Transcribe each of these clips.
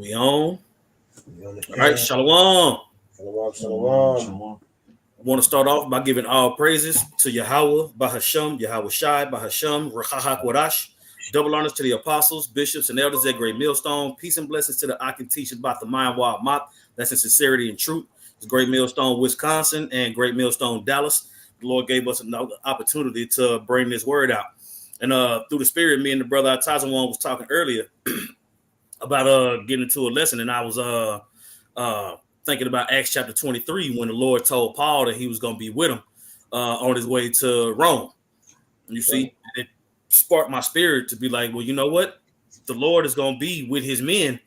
We on. We on the All right, Shalom. Shalom. I want to start off by giving all praises to Yahweh, Bahasham, Yahweh Shai, Bahasham, Rachahak Wadash. Double honors to the apostles, bishops, and elders at Great Millstone. Peace and blessings to the Akim teachers about the mind wild mop. That's in sincerity and truth. It's Great Millstone, Wisconsin, and Great Millstone, Dallas. The Lord gave us another opportunity to bring this word out. And through the spirit, me and the brother Tazawan was talking earlier about getting into a lesson, and I was thinking about Acts chapter 23 when the Lord told Paul that he was going to be with him on his way to Rome. You see, it sparked my spirit to be like, well, you know what? The Lord is going to be with his men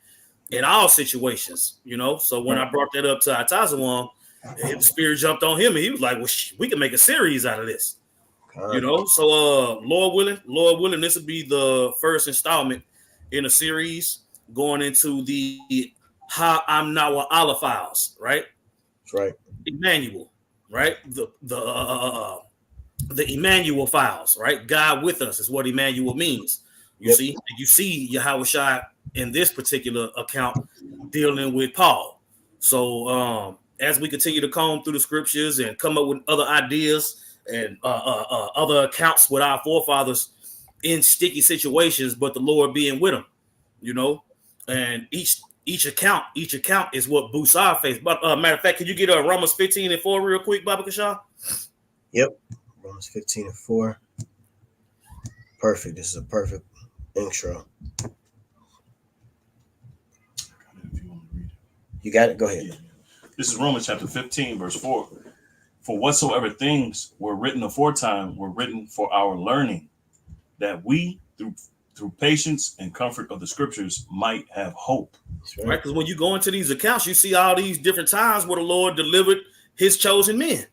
in all situations, you know? So when I brought that up to Atazawan, the spirit jumped on him and he was like, well, we can make a series out of this, you know? So Lord willing, this will be the first installment in a series going into the Imnawa'Ahla files, right? That's right. Emmanuel, right? The Emmanuel files, right? God with us is what Emmanuel means. You see Yahweh Shai in this particular account dealing with Paul. So as we continue to comb through the scriptures and come up with other ideas and other accounts with our forefathers in sticky situations, but the Lord being with them, you know, and each account is what boosts our faith. But matter of fact, can you get Romans 15:4 real quick, Baba Kashaw? Yep. Romans 15:4. Perfect. This is a perfect intro. You got it? Go ahead. Yeah. This is Romans chapter 15, verse 4. For whatsoever things were written aforetime were written for our learning, that we, through patience and comfort of the scriptures, might have hope. Right? Because when you go into these accounts, you see all these different times where the Lord delivered his chosen men.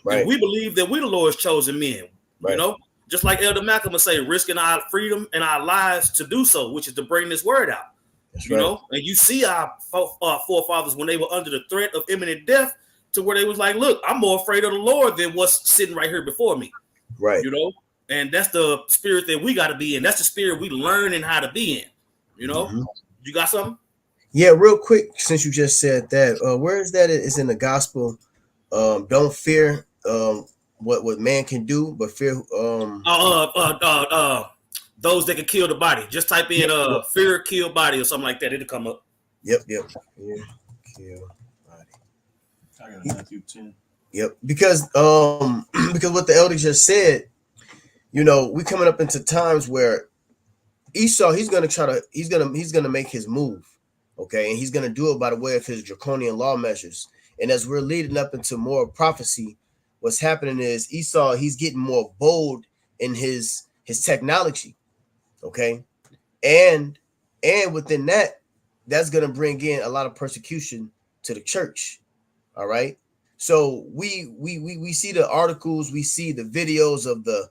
Right. And we believe that we're the Lord's chosen men. Right. You know, just like Elder Malcolm would say, risking our freedom and our lives to do so, which is to bring this word out. That's you know, and you see our forefathers when they were under the threat of imminent death, to where they was like, look, I'm more afraid of the Lord than what's sitting right here before me. Right. You know, and that's the spirit that we got to be in. That's the spirit we learning how to be in. You know, You got something? Yeah, real quick, since you just said that, where is that? It's in the gospel. Don't fear what man can do, but fear those that can kill the body. Just type in fear kill body or something like that. It'll come up. Yep. Fear kill body. I got Matthew 10. Yep, because what the elder just said, you know, we coming up into times where Esau, he's gonna make his move, okay, and he's gonna do it by the way of his draconian law measures. And as we're leading up into more prophecy, what's happening is Esau, he's getting more bold in his technology, okay, and within that's gonna bring in a lot of persecution to the church. All right. So we see the articles, we see the videos of the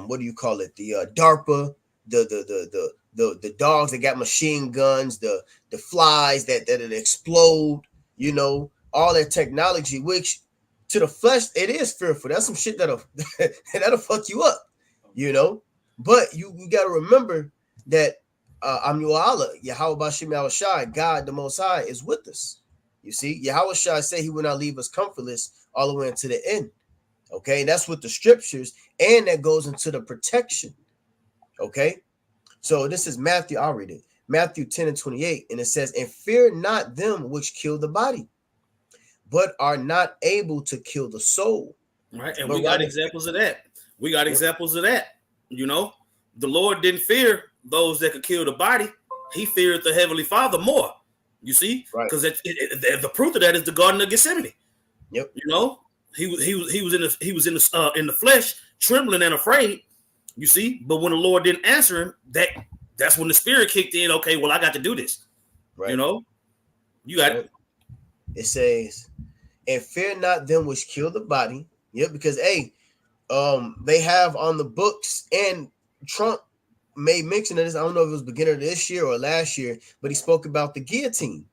what do you call it? The DARPA, the dogs that got machine guns, the flies that explode, you know, all that technology, which to the flesh it is fearful. That's some shit that'll fuck you up, you know. But you got to remember that Imnawa'Ahla, Yahweh Bashim Al-Shai, God the Most High, is with us. You see, Yahweh Shai say he will not leave us comfortless all the way into the end. Okay, that's with the scriptures, and that goes into the protection. Okay, so this is Matthew. I'll read it. Matthew 10:28, and it says, "And fear not them which kill the body, but are not able to kill the soul." Right, and we got examples of that. You know, the Lord didn't fear those that could kill the body; he feared the Heavenly Father more. You see, because the proof of that is the Garden of Gethsemane. Yep. You know, he was in the flesh, trembling and afraid. You see, but when the Lord didn't answer him, that's when the Spirit kicked in. Okay, well, I got to do this. Right. You know, you got it. It says, "And fear not them which kill the body." Yep, because they have on the books, and Trump made mention of this. I don't know if it was beginning of this year or last year, but he spoke about the guillotine.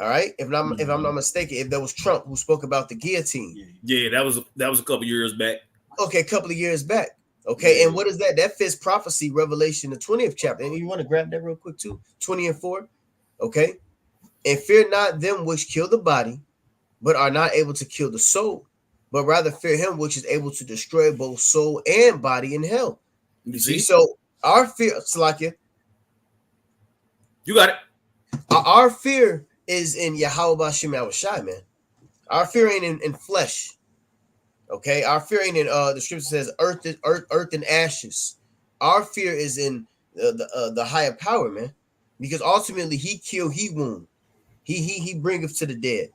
All right, if I'm not mistaken, if that was Trump who spoke about the guillotine. Yeah, that was a couple years back. Okay, a couple of years back. Okay, and what is that? That fits prophecy, Revelation, the 20th chapter. And you want to grab that real quick too? 20 and 4. Okay, and fear not them which kill the body, but are not able to kill the soul, but rather fear him which is able to destroy both soul and body in hell. You See, see? so our fear, Salakia, You got it. our fear is in Yahweh Bashim Yahushai, man. Our fear ain't in flesh. Okay, our fear ain't in the scripture says earth and ashes. Our fear is in the higher power, man, because ultimately he kill, he wound, he bringeth to the dead,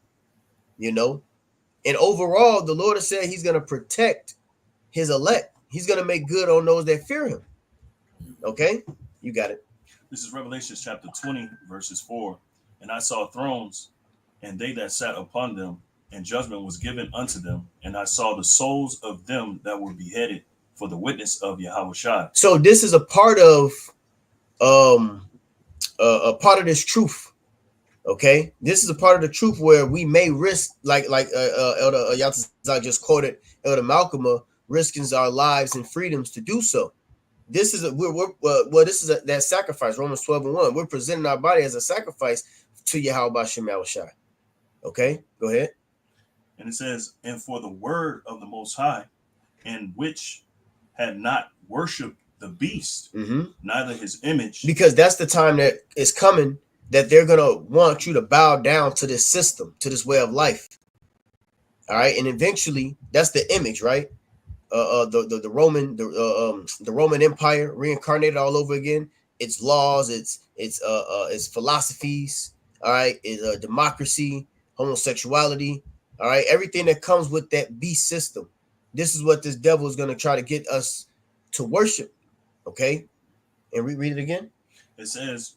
you know. And overall, the Lord has said he's gonna protect his elect. He's gonna make good on those that fear him. Okay, you got it. This is Revelation chapter 20, verses 4. And I saw thrones, and they that sat upon them, and judgment was given unto them. And I saw the souls of them that were beheaded for the witness of Yahushua. So this is a part of a part of this truth. Okay, this is a part of the truth where we may risk, like Elder Yatazak just quoted Elder Malcolm, risking our lives and freedoms to do so. This is that sacrifice. Romans 12:1. We're presenting our body as a sacrifice to Yahweh Bashim Yahushai. Okay, go ahead. And it says, and for the word of the Most High, and which had not worshipped the beast, neither his image. Because that's the time that is coming that they're gonna want you to bow down to this system, to this way of life. All right, and eventually that's the image, right? The Roman Empire reincarnated all over again. Its laws, its philosophies. All right, it's democracy, homosexuality. All right, everything that comes with that beast system. This is what this devil is going to try to get us to worship. Okay, and read it again. It says,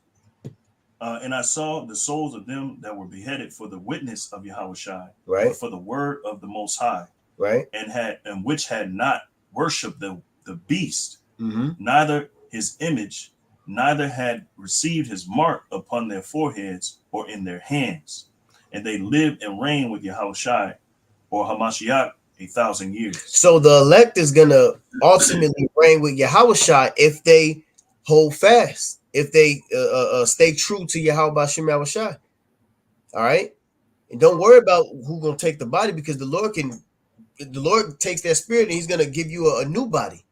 and I saw the souls of them that were beheaded for the witness of Yahushua, right, for the word of the Most High, right, and which had not worshipped the beast, neither his image, neither had received his mark upon their foreheads or in their hands, and they lived and reigned with Yahushua or Hamashiach 1,000 years. So the elect is gonna ultimately reign with Yahushua if they hold fast, if they stay true to Yahweh Bashim Yahushua. All right, and don't worry about who's gonna take the body, because the Lord takes that spirit and he's gonna give you a new body.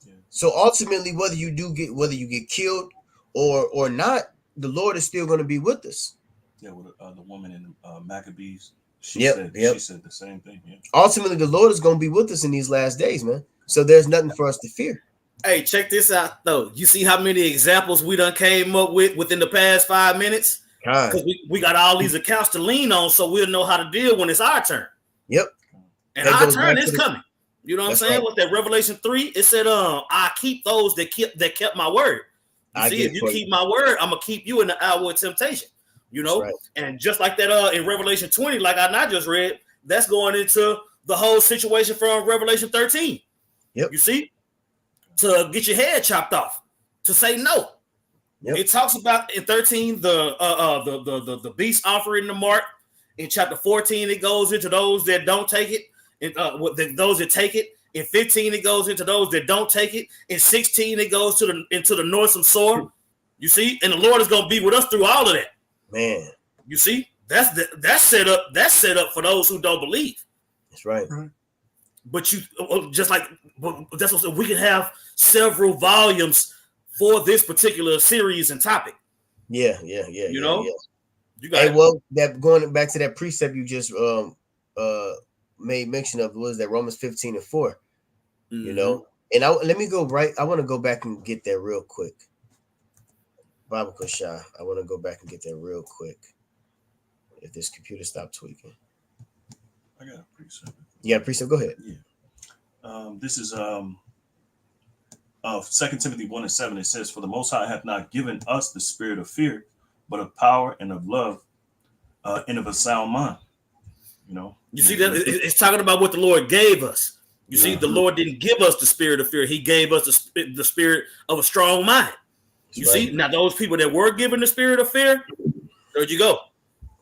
Yeah. So ultimately, whether you get killed or not, the Lord is still gonna be with us. Yeah, with the woman in Maccabees, she said the same thing. Yeah. Ultimately, the Lord is gonna be with us in these last days, man. So there's nothing for us to fear. Hey, check this out though. You see how many examples we done came up with within the past 5 minutes? Because we got all these accounts to lean on, so we'll know how to deal when it's our turn. Yep. And our turn is coming. You know what I'm saying? Right. With that Revelation 3, it said, I keep those that kept my word. You see, if you keep my word, I'm gonna keep you in the hour of temptation. You know, right. And just like that, in Revelation 20, like I not just read, that's going into the whole situation from Revelation 13. Yep. You see, to get your head chopped off, to say no. Yep. It talks about in 13 the beast offering the mark. In chapter 14, it goes into those that don't take it, and those that take it. In 15, it goes into those that don't take it. In 16, it goes into the northern sword. You see, and the Lord is going to be with us through all of that. Man, you see, that's set up. That's set up for those who don't believe. That's right. But that's what we can have several volumes for this particular series and topic. Yeah. You know. Yeah. You got that going back to that precept you just made mention of, was that Romans 15:4. You know, and let me go right. I want to go back and get that real quick. Bible Kushai. I want to go back and get that real quick. If this computer stopped tweaking. I got a precept. Yeah, precept. Go ahead. Yeah. This is 2 Timothy 1:7. It says, "For the Most High hath not given us the spirit of fear, but of power and of love, and of a sound mind." You know. You see that it's talking about what the Lord gave us. You see, the Lord didn't give us the spirit of fear; He gave us the spirit of a strong mind. You see, now those people that were given the spirit of fear, there you go.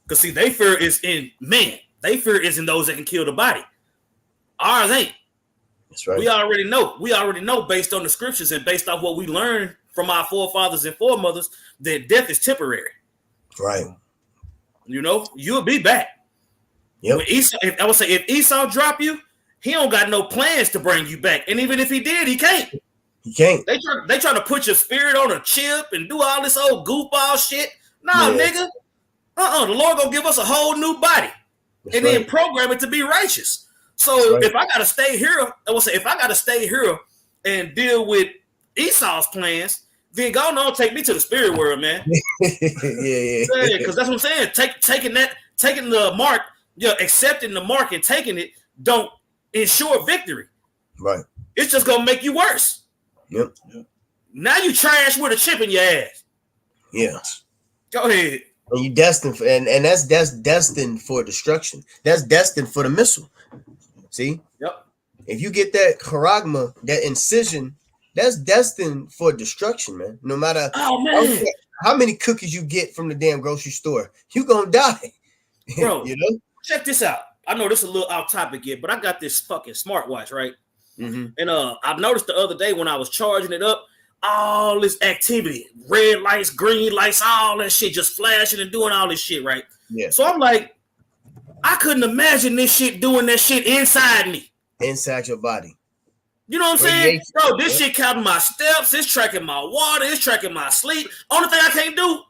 Because see, their fear is in man. Their fear is in those that can kill the body. Ours ain't. That's right. We already know. We already know based on the scriptures and based off what we learned from our forefathers and foremothers that death is temporary. Right. You know, you'll be back. Yep. When Esau, if Esau drop you, he don't got no plans to bring you back. And even if he did, he can't. He can't. They try to put your spirit on a chip and do all this old goofball shit. Nah, nigga. The Lord gonna give us a whole new body. That's and then program it to be righteous. So if I gotta stay here, if I gotta stay here and deal with Esau's plans, then God don't take me to the spirit world, man. yeah. Because that's what I'm saying. Taking the mark, accepting the mark and taking it don't ensure victory. Right. It's just gonna make you worse. Yep. Now you trash with a chip in your ass. Yeah. Go ahead. And you destined for, and that's destined for destruction. That's destined for the missile. See? Yep. If you get that charagma, that incision, that's destined for destruction, man. No matter how many cookies you get from the damn grocery store, you gonna die. Bro, you know? Check this out. I know this is a little off topic here, but I got this fucking smartwatch, right? Mm-hmm. And I've noticed the other day when I was charging it up, all this activity, red lights, green lights, all that shit just flashing and doing all this shit, right? Yeah. So I'm like, I couldn't imagine this shit doing that shit inside me. Inside your body. You know what I'm saying? Bro, this shit counting my steps, it's tracking my water, it's tracking my sleep. Only thing I can't do,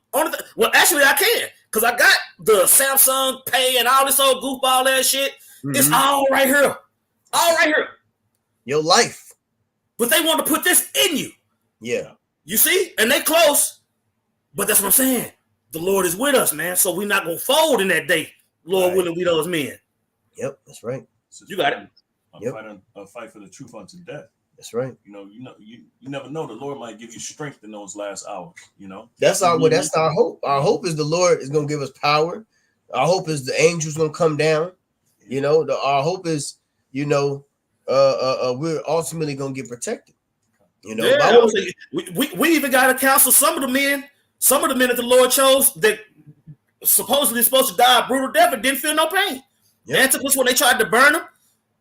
well, actually I can, because I got the Samsung Pay and all this old goofball ass shit. Mm-hmm. It's all right here. All right here. Your life. But they want to put this in you. Yeah. You see? And they close. But that's what I'm saying. The Lord is with us, man. So we're not going to fold in that day. Lord willing, we those men. Yep, that's right. You got it. A fight for the truth unto death. That's right. You never know. The Lord might give you strength in those last hours. That's our hope. Our hope is the Lord is going to give us power. Our hope is the angels going to come down. Our hope is, we're ultimately going to get protected. We even got to counsel some of the men that the Lord chose that supposedly supposed to die a brutal death and didn't feel no pain. Yep. Antipas, when they tried to burn them,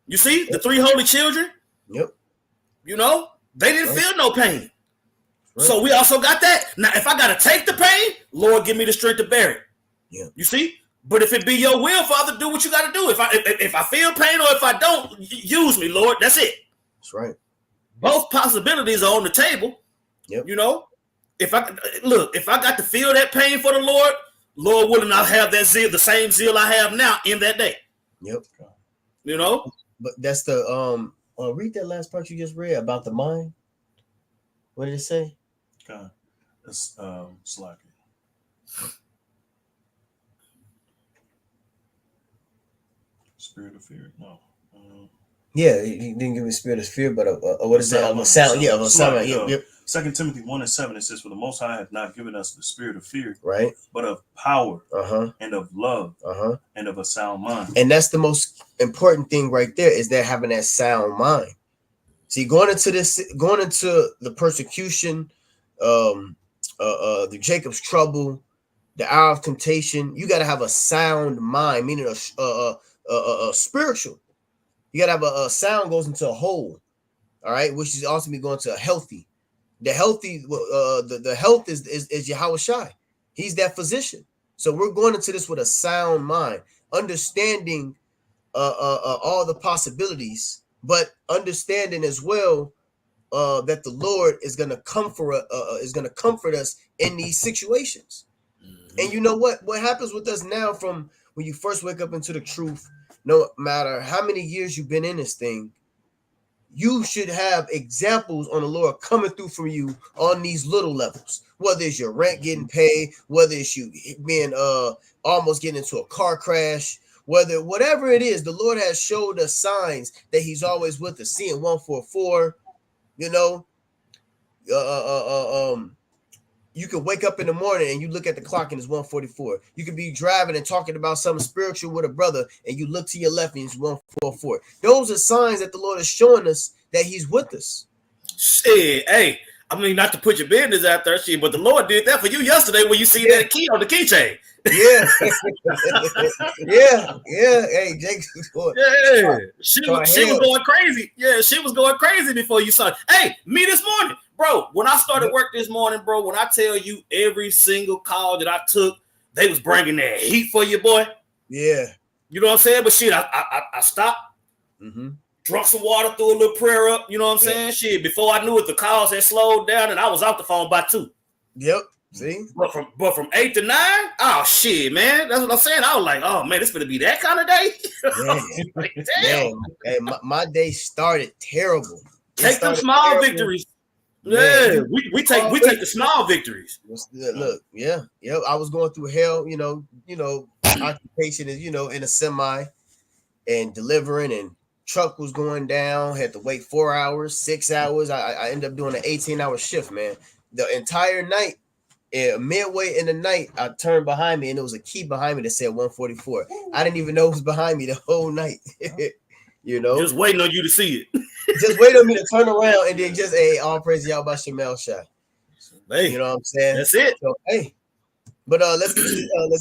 you see, the three holy children. Yep. They didn't feel no pain. Right. So we also got that. Now, if I got to take the pain, Lord, give me the strength to bear it. Yeah. You see? But if it be your will, Father, do what you got to do. If I feel pain or if I don't, use me, Lord. That's it. That's right. Both possibilities are on the table. Yep. If I got to feel that pain for the Lord, Lord willing, I'll have that zeal, the same zeal I have now in that day. Yep. But that's the read that last part you just read about the mind. What did it say? It's slacking. Spirit of fear. No. Yeah, he didn't give me spirit of fear, but what is that? Of a sound. Yeah, of a sound. Yep. 2 Timothy 1:7, it says, "For the Most High hath not given us the spirit of fear, right, but of power, and of love, and of a sound mind." And that's the most important thing right there, is that having that sound mind. See, going into the persecution, the Jacob's trouble, the hour of temptation, you got to have a sound mind, meaning a spiritual. You got to have a sound goes into a whole, all right, which is ultimately going to a healthy. The healthy, the health is Yahweh Shai. He's that physician. So we're going into this with a sound mind, understanding all the possibilities, but understanding as well that the Lord is going to comfort us in these situations. Mm-hmm. And you know what happens with us now from when you first wake up into the truth, no matter how many years you've been in this thing, you should have examples on the Lord coming through for you on these little levels, whether it's your rent getting paid, whether it's you being almost getting into a car crash, whatever it is, the Lord has showed us signs that he's always with us. Seeing 144, you could wake up in the morning and you look at the clock and it's 144. You could be driving and talking about something spiritual with a brother and you look to your left and it's 144. Those are signs that the Lord is showing us that he's with us. Shit, hey, I mean, not to put your business out there, shit, but the Lord did that for you yesterday when you see that key on the keychain. Yeah. yeah. Hey, Jake. Yeah. She was going crazy. Yeah, she was going crazy before you saw it. Hey, me this morning. Bro, when I started work this morning, bro, when I tell you every single call that I took, they was bringing that heat for you, boy. Yeah. You know what I'm saying? But shit, I stopped, drunk some water, threw a little prayer up. You know what I'm saying? Shit, before I knew it, the calls had slowed down, and I was off the phone by 2. Yep. See? But from 8 to 9, oh shit, man. That's what I'm saying. I was like, oh man, it's gonna be that kind of day. Like, damn. Man, hey, my day started terrible. Take them small victories. Yeah, we take the small victories. Look, yeah. I was going through hell, occupation is, in a semi and delivering, and truck was going down, had to wait 4 hours, 6 hours. I ended up doing an 18-hour shift, man. The entire night, midway in the night, I turned behind me and there was a key behind me that said 144. I didn't even know it was behind me the whole night. Just waiting on you to see it. Just wait on me to turn around and then just, hey, all praise y'all by Shemel Shai. Hey, you know what I'm saying? That's it. So, hey, but let's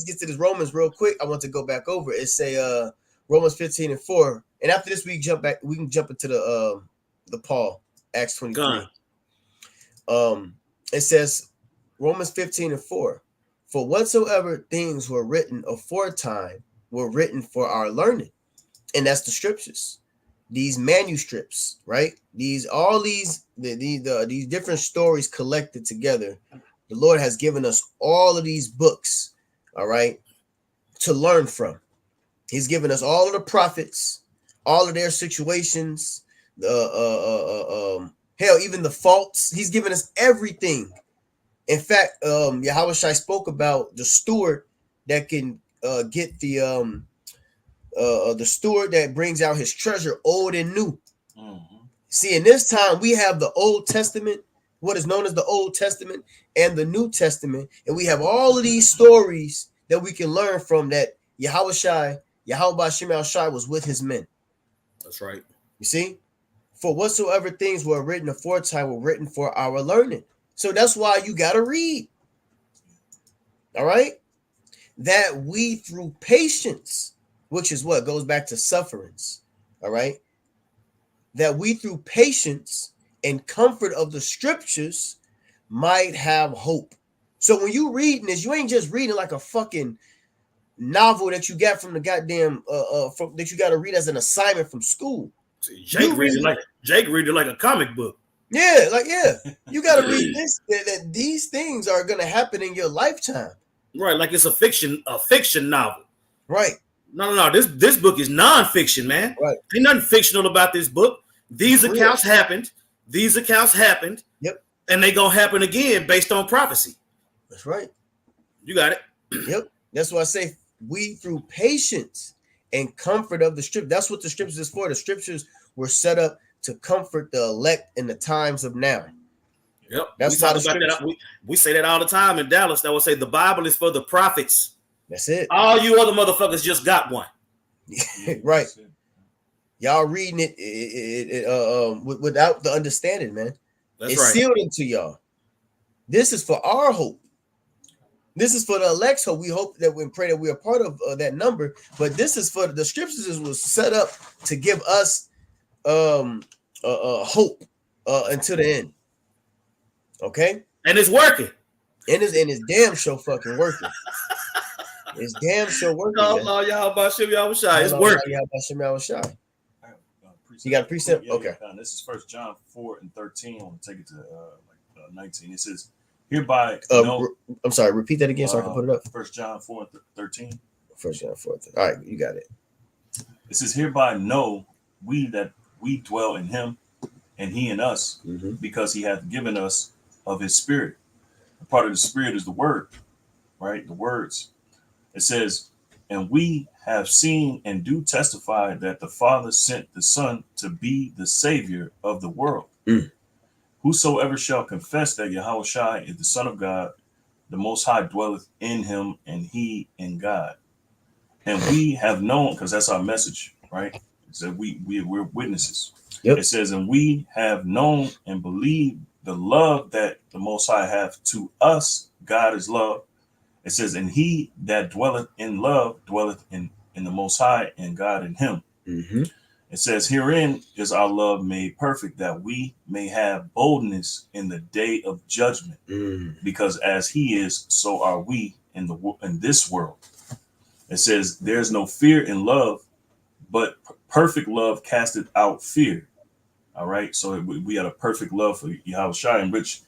get to this Romans real quick. I want to go back over it. It say Romans 15:4, and after this we can jump into the Paul Acts 23. It says Romans 15:4, for whatsoever things were written aforetime were written for our learning, and that's the scriptures. These manuscripts, right? These different stories collected together. The Lord has given us all of these books, all right, to learn from. He's given us all of the prophets, all of their situations, hell, even the faults. He's given us everything. In fact, Yahweh Shai spoke about the steward that can get the steward that brings out his treasure old and new. See, in this time we have the Old Testament, what is known as the Old Testament, and the New Testament, and we have all of these stories that we can learn from, that Yahweh Shai, Yahweh Shemel Shai was with his men. That's right. You see, for whatsoever things were written aforetime were written for our learning. So that's why you got to read. All right, that we through patience, which is what goes back to sufferings, all right, that we through patience and comfort of the scriptures might have hope. So when you reading this, you ain't just reading like a fucking novel that you got from the goddamn that you got to read as an assignment from school. See, Jake read it like a comic book. Yeah, you got to read this. That these things are gonna happen in your lifetime. Right, like it's a fiction novel. Right. No. This book is nonfiction, man. Right. Ain't nothing fictional about this book. These accounts happened. Yep. And they gonna happen again based on prophecy. That's right. You got it. Yep. That's why I say we through patience and comfort of the scripture. That's what the scriptures is for. The scriptures were set up to comfort the elect in the times of now. Yep. That's how the we say that all the time in Dallas. That will say the Bible is for the prophets. That's it. All you other motherfuckers just got one. Right. Y'all reading it without the understanding, man. It's right. Sealed into y'all. This is for our hope. This is for the elect's hope. We hope that we pray that we are part of that number. But this is for the scriptures was set up to give us hope until the end. Okay, and it's working. And it's damn sure fucking working. It's damn sure working. Y'all about Shemel Shai. It's working. Y'all about Shemel Shai. You got a precept? Yeah, okay. This is 1 John 4:13. I want to take it to 19. It says, hereby. I'm sorry. Repeat that again so I can put it up. 1 John 4:13. 1 John 4:13. All right, you got it. It says, hereby know we that we dwell in him, and he in us, because he hath given us of his spirit. A part of the spirit is the word, right? The words. It says, and we have seen and do testify that the Father sent the Son to be the Savior of the world. Whosoever shall confess that Yahweh Shai is the Son of God, the Most High dwelleth in him, and he in God. And we have known, because that's our message, right? It said we're witnesses. Yep. It says, and we have known and believed the love that the Most High hath to us. God is love. It says, and he that dwelleth in love dwelleth in the Most High, and God in him. It says, herein is our love made perfect, that we may have boldness in the day of judgment, because as he is, so are we in this world. It says, there's no fear in love, but perfect love casteth out fear. All right. So we had a perfect love for Yahweh Shai, in which,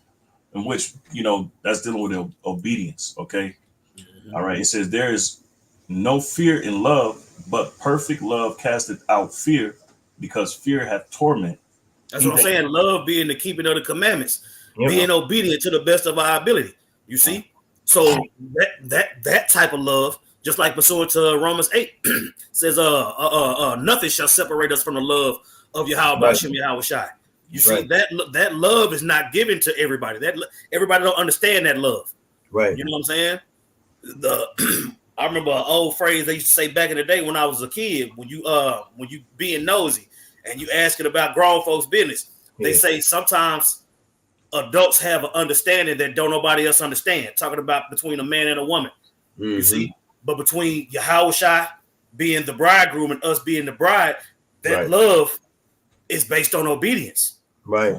that's dealing with obedience. Okay. All right. It says, there is no fear in love, but perfect love casteth out fear, because fear hath torment. That's what I'm saying. Love being the keeping of the commandments, being obedient to the best of our ability. You see? So that type of love, just like pursuant to Romans 8, says nothing shall separate us from the love of Yahweh Hashem Yahweh Shai. You see, that love is not given to everybody. Everybody don't understand that love. Right. You know what I'm saying? I remember an old phrase they used to say back in the day when I was a kid, when you being nosy and you asking about grown folks' business. They say sometimes adults have an understanding that don't nobody else understand. Talking about between a man and a woman. You see? But between Yahweh Shai being the bridegroom and us being the bride, that love is based on obedience. Right.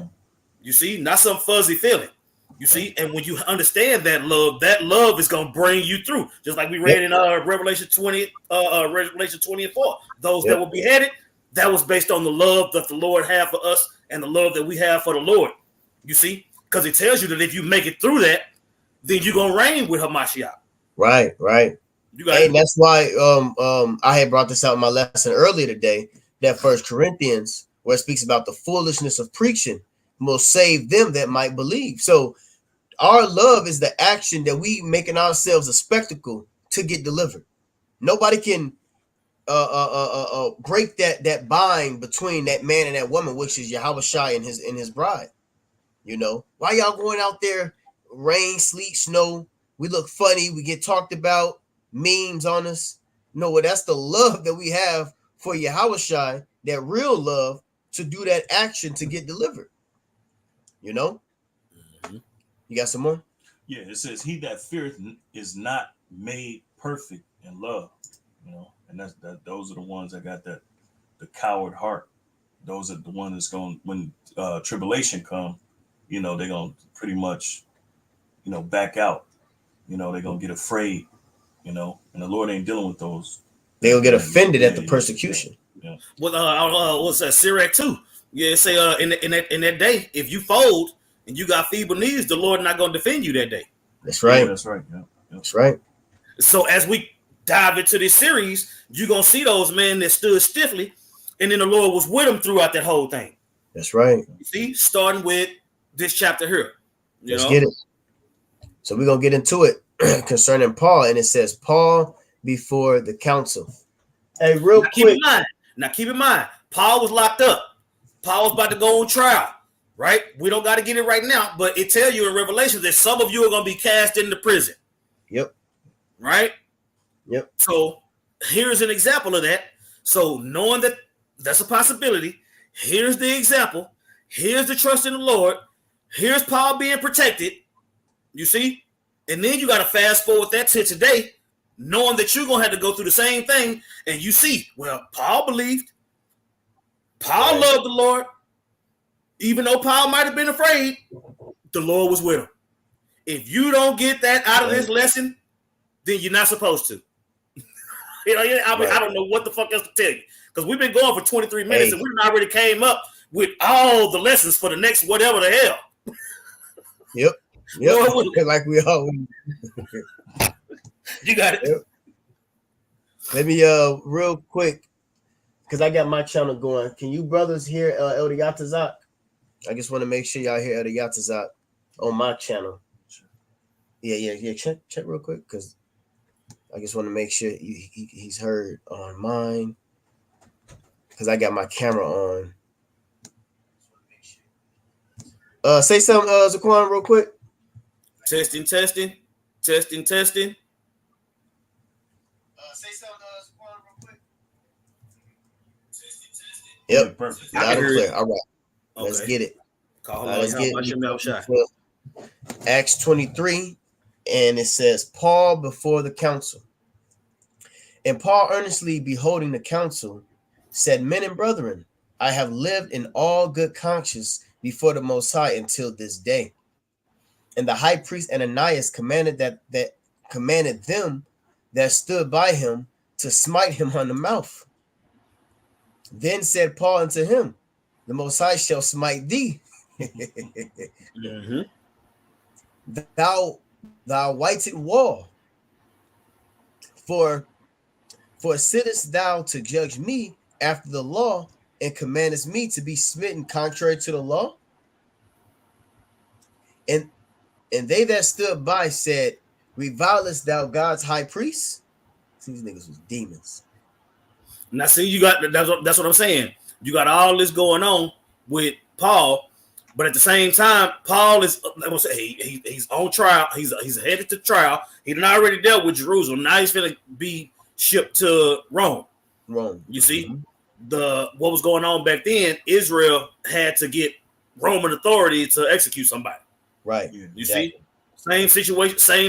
You see? Not some fuzzy feeling. You see? And when you understand that love is going to bring you through. Just like we read in Revelation 20 and 4. Those that were beheaded, that was based on the love that the Lord had for us and the love that we have for the Lord. You see? Because it tells you that if you make it through that, then you're going to reign with Hamashiach. Right. And that's why I had brought this out in my lesson earlier today, that 1 Corinthians, where it speaks about the foolishness of preaching will save them that might believe. So our love is the action that we making ourselves a spectacle to get delivered. Nobody can break that bind between that man and that woman, which is Yahweh Shai and his bride. You know, why y'all going out there, rain, sleet, snow? We look funny, we get talked about, memes on us. No, well, that's the love that we have for Yahweh Shai, that real love to do that action to get delivered. You know? You got some more? Yeah, it says, he that feareth is not made perfect in love. You know, and those are the ones that got the coward heart. Those are the ones that's going, when tribulation come, they're going to pretty much, back out. They're going to get afraid, and the Lord ain't dealing with those. They're going to get offended at the persecution. Yeah. Well, what's that? Sirach 2. Yeah, say in that day, if you fold and you got feeble knees, the Lord not going to defend you that day. That's right. Yeah, that's right. Yeah. That's right. So as we dive into this series, you're going to see those men that stood stiffly, and then the Lord was with them throughout that whole thing. That's right. You see, starting with this chapter here. Let's get it. So we're going to get into it concerning Paul, and it says, Paul before the council. Hey, real quick. Keep in mind, Paul was locked up. Paul was about to go on trial, right? We don't got to get it right now, but it tells you in Revelation that some of you are going to be cast into prison. Yep. Right? Yep. So here's an example of that. So knowing that that's a possibility, here's the example. Here's the trust in the Lord. Here's Paul being protected. You see? And then you got to fast forward that to today, knowing that you're going to have to go through the same thing. And you see, well, Paul believed. Paul loved the Lord. Even though Paul might have been afraid, the Lord was with him. If you don't get that out of this lesson, then you're not supposed to. I don't know what the fuck else to tell you. Because we've been going for 23 minutes and we already came up with all the lessons for the next whatever the hell. Yep. Like we always. You got it. Yep. Let me real quick, because I got my channel going. Can you brothers hear Elder Yatazak? I just want to make sure y'all hear Elder Yatazak on my channel. Yeah. Check real quick, because I just want to make sure he's heard on mine, because I got my camera on. Say something, Zaquan, real quick. Testing. Say something, Zaquan, real quick. Yep, perfect. Loud and clear. All right, okay. Let's get it. Let's get Acts 23, and it says, Paul before the council. And Paul, earnestly beholding the council, said, Men and brethren, I have lived in all good conscience before the Most High until this day. And the high priest Ananias commanded commanded them that stood by him to smite him on the mouth. Then said Paul unto him, The Most High shall smite thee. Mm-hmm. Thou whited wall. For sittest thou to judge me after the law, and commandest me to be smitten contrary to the law? And they that stood by said, Revilest thou God's high priest? These niggas was demons. Now, see, you got that's what I'm saying. You got all this going on with Paul, but at the same time, Paul is, I'm gonna say, he's on trial. He's headed to trial. He done already dealt with Jerusalem. Now he's gonna be shipped to Rome. You see, what was going on back then? Israel had to get Roman authority to execute somebody. Right. You exactly. See, same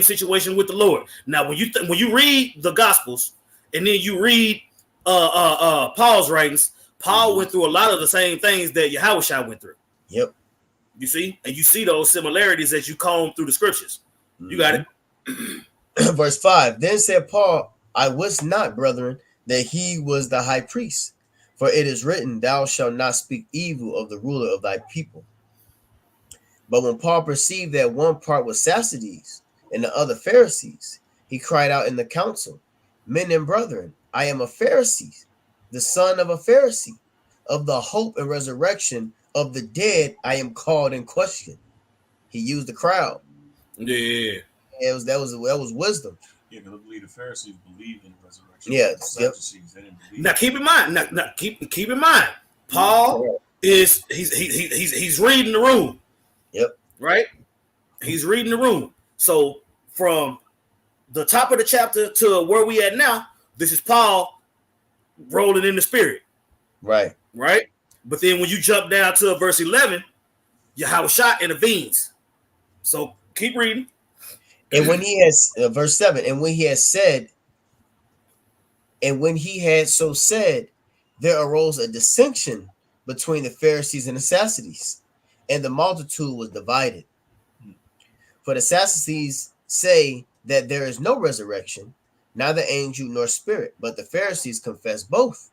situation with the Lord. Now, when you read the Gospels and then you read Paul's writings, Paul went through a lot of the same things that Yahushua went through. Yep. You see, and you see those similarities as you comb through the scriptures. You got it. Verse 5. Then said Paul, I wist not, brethren, that he was the high priest, for it is written, Thou shalt not speak evil of the ruler of thy people. But when Paul perceived that one part was Sadducees and the other Pharisees, he cried out in the council, Men and brethren, I am a Pharisee, the son of a Pharisee. Of the hope and resurrection of the dead, I am called in question. He used the crowd. Yeah. That was wisdom. Yeah, because I believe the Pharisees believed in the resurrection. Yes. Yep. They didn't believe. Now keep in mind. Now keep in mind. Paul is he's reading the room. Yep. Right? He's reading the room. So from the top of the chapter to where we at now, this is Paul rolling in the spirit. Right. Right? But then when you jump down to verse 11, Yahushua intervenes. So keep reading. And when he has verse 7, and when he had said, and when he had so said, there arose a dissension between the Pharisees and the Sadducees, and the multitude was divided. For the Sadducees say that there is no resurrection, neither angel nor spirit, but the Pharisees confess both.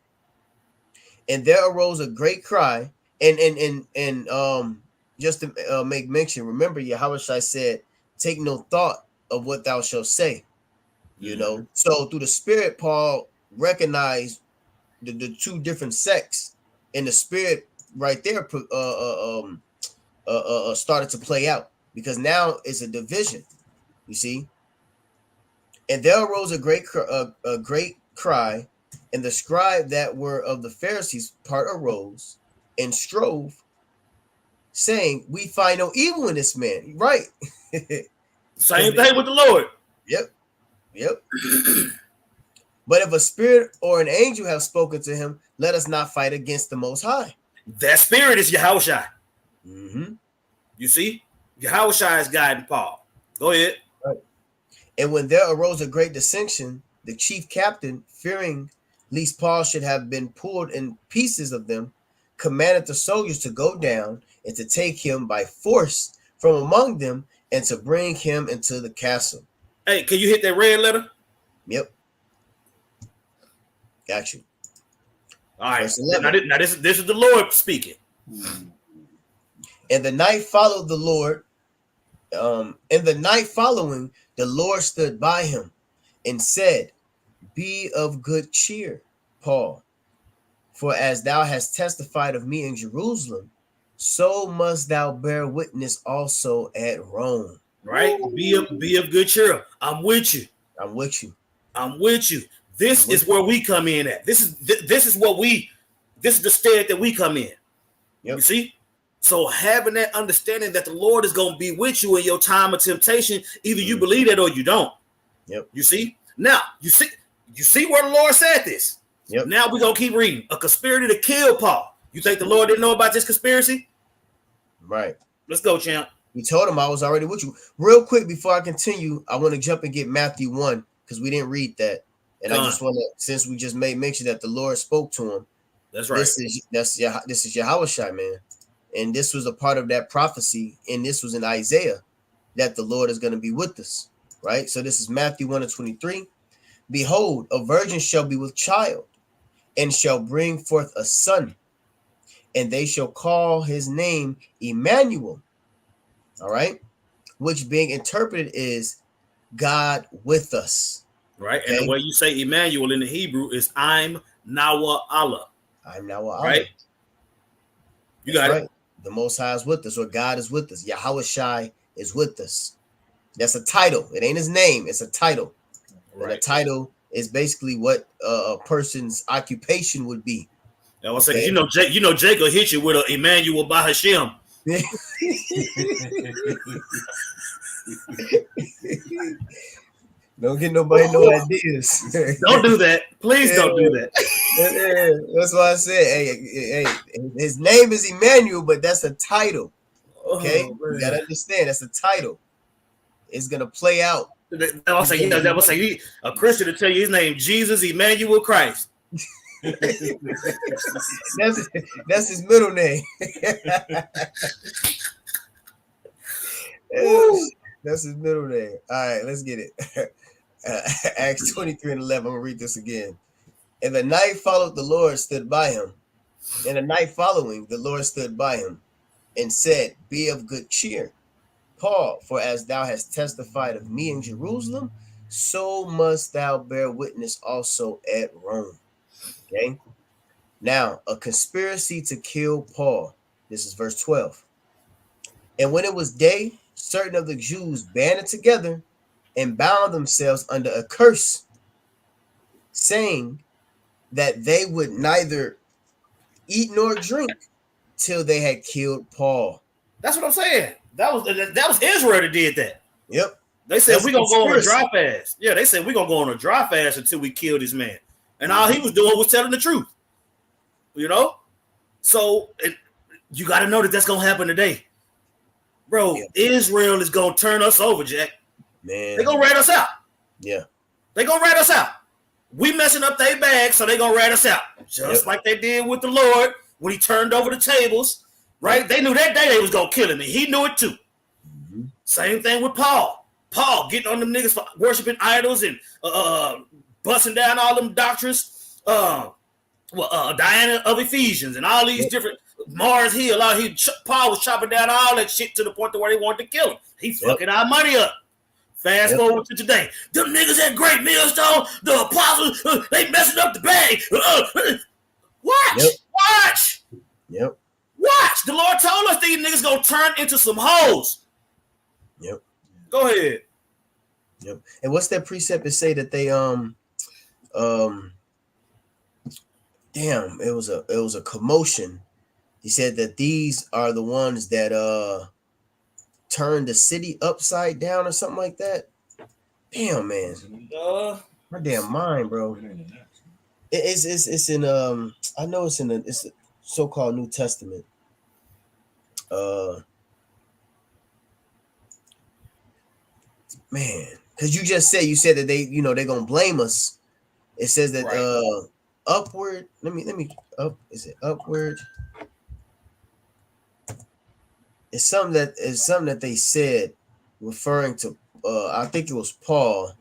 And there arose a great cry, and just to make mention, remember Yahushua said, take no thought of what thou shalt say. You know, so through the spirit, Paul recognized the two different sects, and the spirit right there started to play out, because now it's a division. You see, and there arose a great cry, and the scribe that were of the Pharisees part arose and strove, saying, we find no evil in this man. Right. Same thing with the Lord. Yep. But if a spirit or an angel have spoken to him, let us not fight against the Most High. That spirit is Yahushua. Mm-hmm. You see, Yahushua is guiding Paul. Go ahead. Right. And when there arose a great dissension, the chief captain, fearing lest Paul should have been pulled in pieces of them, commanded the soldiers to go down and to take him by force from among them and to bring him into the castle. Hey, can you hit that red letter? Yep. Got you. All right. Now this is the Lord speaking. And the night followed the Lord. In the night following, the Lord stood by him and said, be of good cheer, Paul, for as thou hast testified of me in Jerusalem, so must thou bear witness also at Rome. Right? Be of good cheer. I'm with you. I'm with you. I'm with you. This is where we come in at. This is the stead that we come in. Yep. You see? So having that understanding that the Lord is going to be with you in your time of temptation, either you believe that or you don't. Yep. You see? Now, you see where the Lord said this. Yep. Now we're going to keep reading. A conspiracy to kill Paul. You think the Lord didn't know about this conspiracy? Right. Let's go, champ. We told him I was already with you. Real quick, before I continue, I want to jump and get Matthew 1, because we didn't read that. And I just want to, since we just made mention that the Lord spoke to him, That's right. This is Yahushua, man. And this was a part of that prophecy, and this was in Isaiah that the Lord is going to be with us, right? So this is Matthew 1:23. Behold, a virgin shall be with child, and shall bring forth a son, and they shall call his name Emmanuel. All right, which being interpreted is God with us. Right. Okay? And the way you say Emmanuel in the Hebrew is Imnawa'Ahla. Imnawa'Ahla. Right? You That's got right. it. The Most High is with us, or God is with us. Yahushua is with us. That's a title. It ain't his name. It's a title. Right. And a title is basically what a person's occupation would be. I was saying, Jake will hit you with a Emmanuel by Hashem. Don't get nobody no ideas. Don't do that. Please don't do that. That's why I said, hey, his name is Emmanuel, but that's a title. Okay, you gotta understand that's a title. It's gonna play out. I was saying, a Christian to tell you his name, Jesus Emmanuel Christ. That's his middle name. That's his middle name. All right, let's get it. Acts 23:11. I'm gonna read this again. And the night followed, the Lord stood by him. And the night following, the Lord stood by him and said, Be of good cheer, Paul, for as thou hast testified of me in Jerusalem, so must thou bear witness also at Rome. Okay. Now, a conspiracy to kill Paul. This is verse 12. And when it was day, certain of the Jews banded together and bound themselves under a curse, saying that they would neither eat nor drink till they had killed Paul. That's what I'm saying. That was Israel that did that. Yep. They said we're gonna go on a dry fast. Yeah, they said we're gonna go on a dry fast until we kill this man. And all he was doing was telling the truth. So you got to know that that's gonna happen today, bro. Yeah. Israel is gonna turn us over, Jack. Man, they gonna rat us out. Yeah, they gonna rat us out. We messing up their bag, so they gonna rat us out, just like they did with the Lord when he turned over the tables. Right? They knew that day they was gonna kill him, and he knew it too. Mm-hmm. Same thing with Paul. Paul getting on them niggas for worshiping idols and busting down all them doctrines. Diana of Ephesians and all these different Mars Hill. Paul was chopping down all that shit to the point to where they wanted to kill him. He fucking our money up. Fast forward to today. Them niggas at Great Millstone, the apostles, they messing up the bag. Watch. Yep. Watch. The Lord told us these niggas gonna turn into some hoes. Yep. Go ahead. Yep. And what's that precept to say that they damn, it was a commotion. He said that these are the ones that turned the city upside down or something like that. Damn, man. My damn mind, bro. It's in I know it's in it's the so-called New Testament. Man, because you said that they're gonna blame us. It says that upward. Let me up. Is it upward? It's something that they said, referring to I think it was Paul,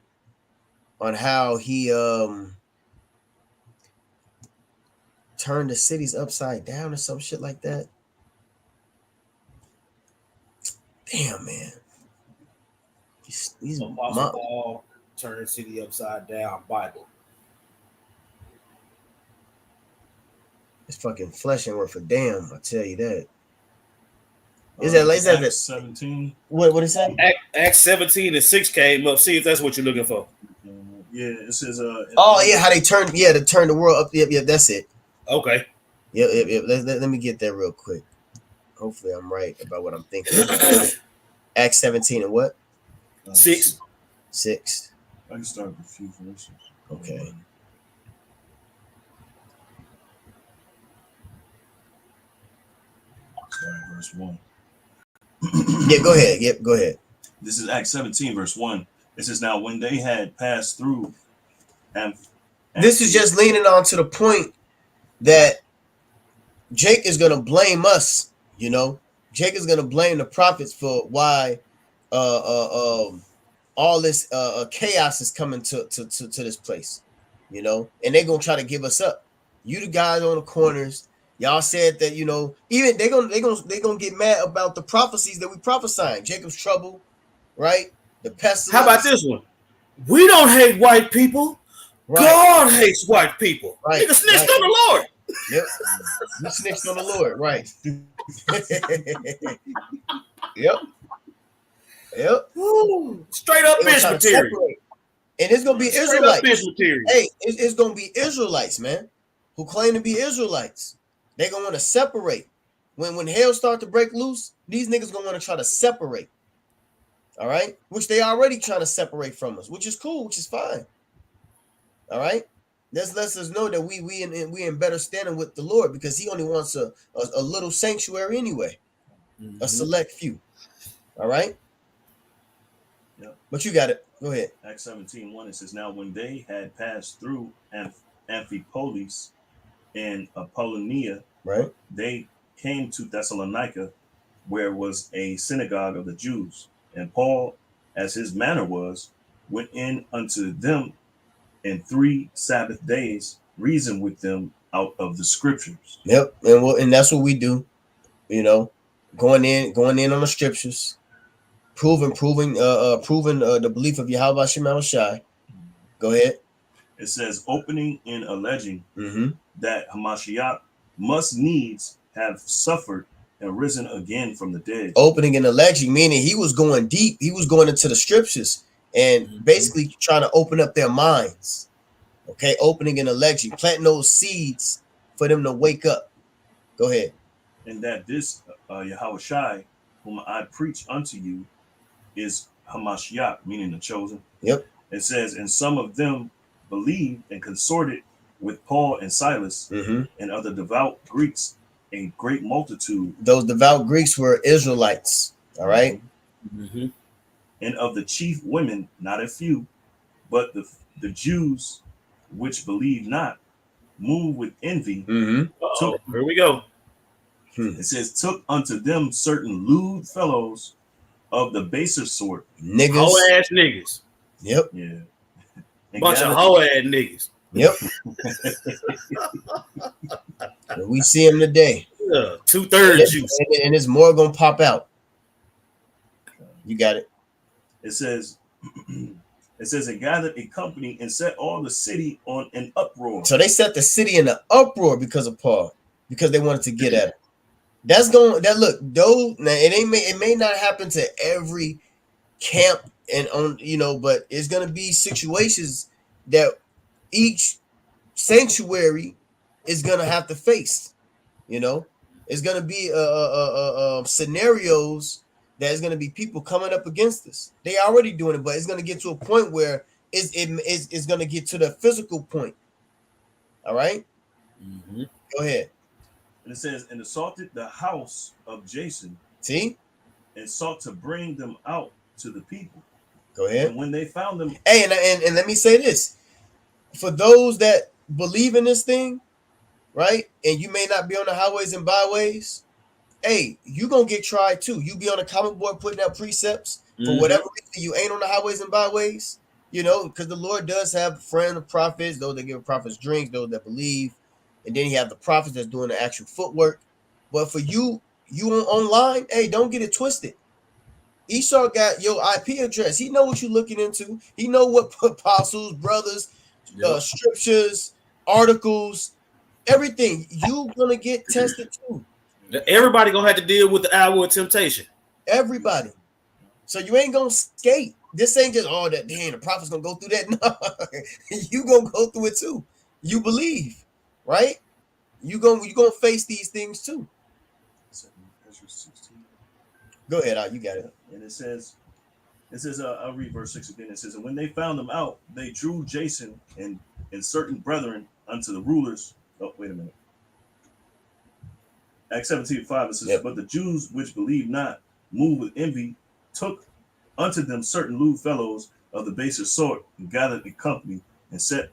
on how he turned the cities upside down or some shit like that. Damn, man. These Paul turned the city upside down. Bible. It's fucking flesh ain't worth a damn. I tell you that. Is that Acts 17? What is that? Acts 17:6 came up. See if that's what you're looking for. Yeah, it says. How they turned the world up. Yep, that's it. Okay. Yep. Let me get that real quick. Hopefully, I'm right about what I'm thinking. Acts 17 and what? 6. I can start with a few verses. Okay. Sorry, verse 1. Yeah, go ahead. Yep, go ahead. This is Acts 17, verse 1. It says, now when they had passed through, and this is just leaning on to the point that Jake is gonna blame us. You know, Jake is gonna blame the prophets for why all this chaos is coming to this place. You know, and they're gonna try to give us up. You the guys on the corners, y'all said that, you know, even they gonna get mad about the prophecies that we prophesying. Jacob's trouble, right? The How about pestilence, this one? We don't hate white people. right? God hates white people. Right, Nigga snitched right. on the Lord. Yep, we snitched on the Lord, right? Yep, yep. Woo. Straight up They gonna bitch try to material. separate, and it's gonna be Straight up bitch Israelites. material. Hey, it's gonna be Israelites, man, who claim to be Israelites. They gonna want to separate. When hell start to break loose, these niggas gonna want to try to separate. All right, which they already trying to separate from us, which is cool, which is fine. All right, this lets us know that we in better standing with the Lord, because He only wants a little sanctuary anyway, a select few. All right, Yep. but you got it. Go ahead. Acts 17:1, it says, now when they had passed through Amphipolis and Apollonia, Right. they came to Thessalonica, where was a synagogue of the Jews. And Paul, as his manner was, went in unto them, and 3 Sabbath days reasoned with them out of the scriptures. Yep, and that's what we do. You know, going in on the scriptures, proving the belief of Yahweh Shema Shai. Go ahead. It says, opening and alleging Mm-hmm. that Hamashiach must needs have suffered and risen again from the dead. Opening and alleging, meaning he was going deep. He was going into the scriptures and basically trying to open up their minds. Okay, opening and alleging, planting those seeds for them to wake up. Go ahead. And that this Yahweh Shai, whom I preach unto you, is Hamashiach, meaning the chosen. Yep. It says, and some of them believed and consorted with Paul and Silas, and of the devout Greeks, a great multitude. Those devout Greeks were Israelites. All right. Mm-hmm. And of the chief women, not a few, but the Jews which believed not, moved with envy. Here we go. It says, took unto them certain lewd fellows of the baser sort. Niggas. Whole ass niggas. Yep. Yeah. Bunch of whole ass niggas. Yep. We see them today. Yeah, 2/3 juice. And there's more gonna pop out. You got it. It says, it gathered a company and set all the city on an uproar. So they set the city in an uproar because of Paul, because they wanted to get at him. That's going that look, though now it may not happen to every camp and on, you know, but it's gonna be situations that each sanctuary is gonna have to face. You know, it's gonna be scenarios that is gonna be people coming up against us. They already doing it, but it's gonna get to a point where it's gonna get to the physical point. All right, go ahead. And it says, and assaulted the house of Jason. See, and sought to bring them out to the people. Go ahead. And when they found them, hey, and let me say this: for those that believe in this thing, right, and you may not be on the highways and byways, hey, you gonna get tried too. You be on the comment board putting out precepts for whatever reason you ain't on the highways and byways, you know, because the Lord does have friends of prophets, those that give prophets drinks, those that believe, and then you have the prophets that's doing the actual footwork. But for you online, hey, don't get it twisted. Esau got your IP address. He know what you're looking into. He know what apostles, brothers, scriptures, articles, everything. You gonna get tested too. Everybody gonna have to deal with the hour of temptation. Everybody. So you ain't gonna skate. This ain't just that. Damn, the prophet's gonna go through that. No, you gonna go through it too. You believe, right? You gonna face these things too. Go ahead, you got it. And it says, I'll read verse 6 again. It says, and when they found them out, they drew Jason and certain brethren unto the rulers. Oh, wait a minute. Acts 17:5, it says, but the Jews which believed not, moved with envy, took unto them certain lewd fellows of the baser sort, and gathered a company, and set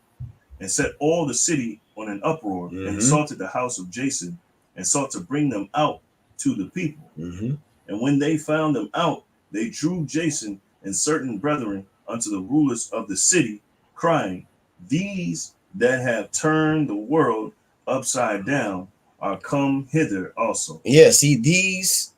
all the city on an uproar, and assaulted the house of Jason, and sought to bring them out to the people. Mm-hmm. And when they found them out, they drew Jason and certain brethren unto the rulers of the city, crying, These that have turned the world upside down are come hither also. Yeah, see, these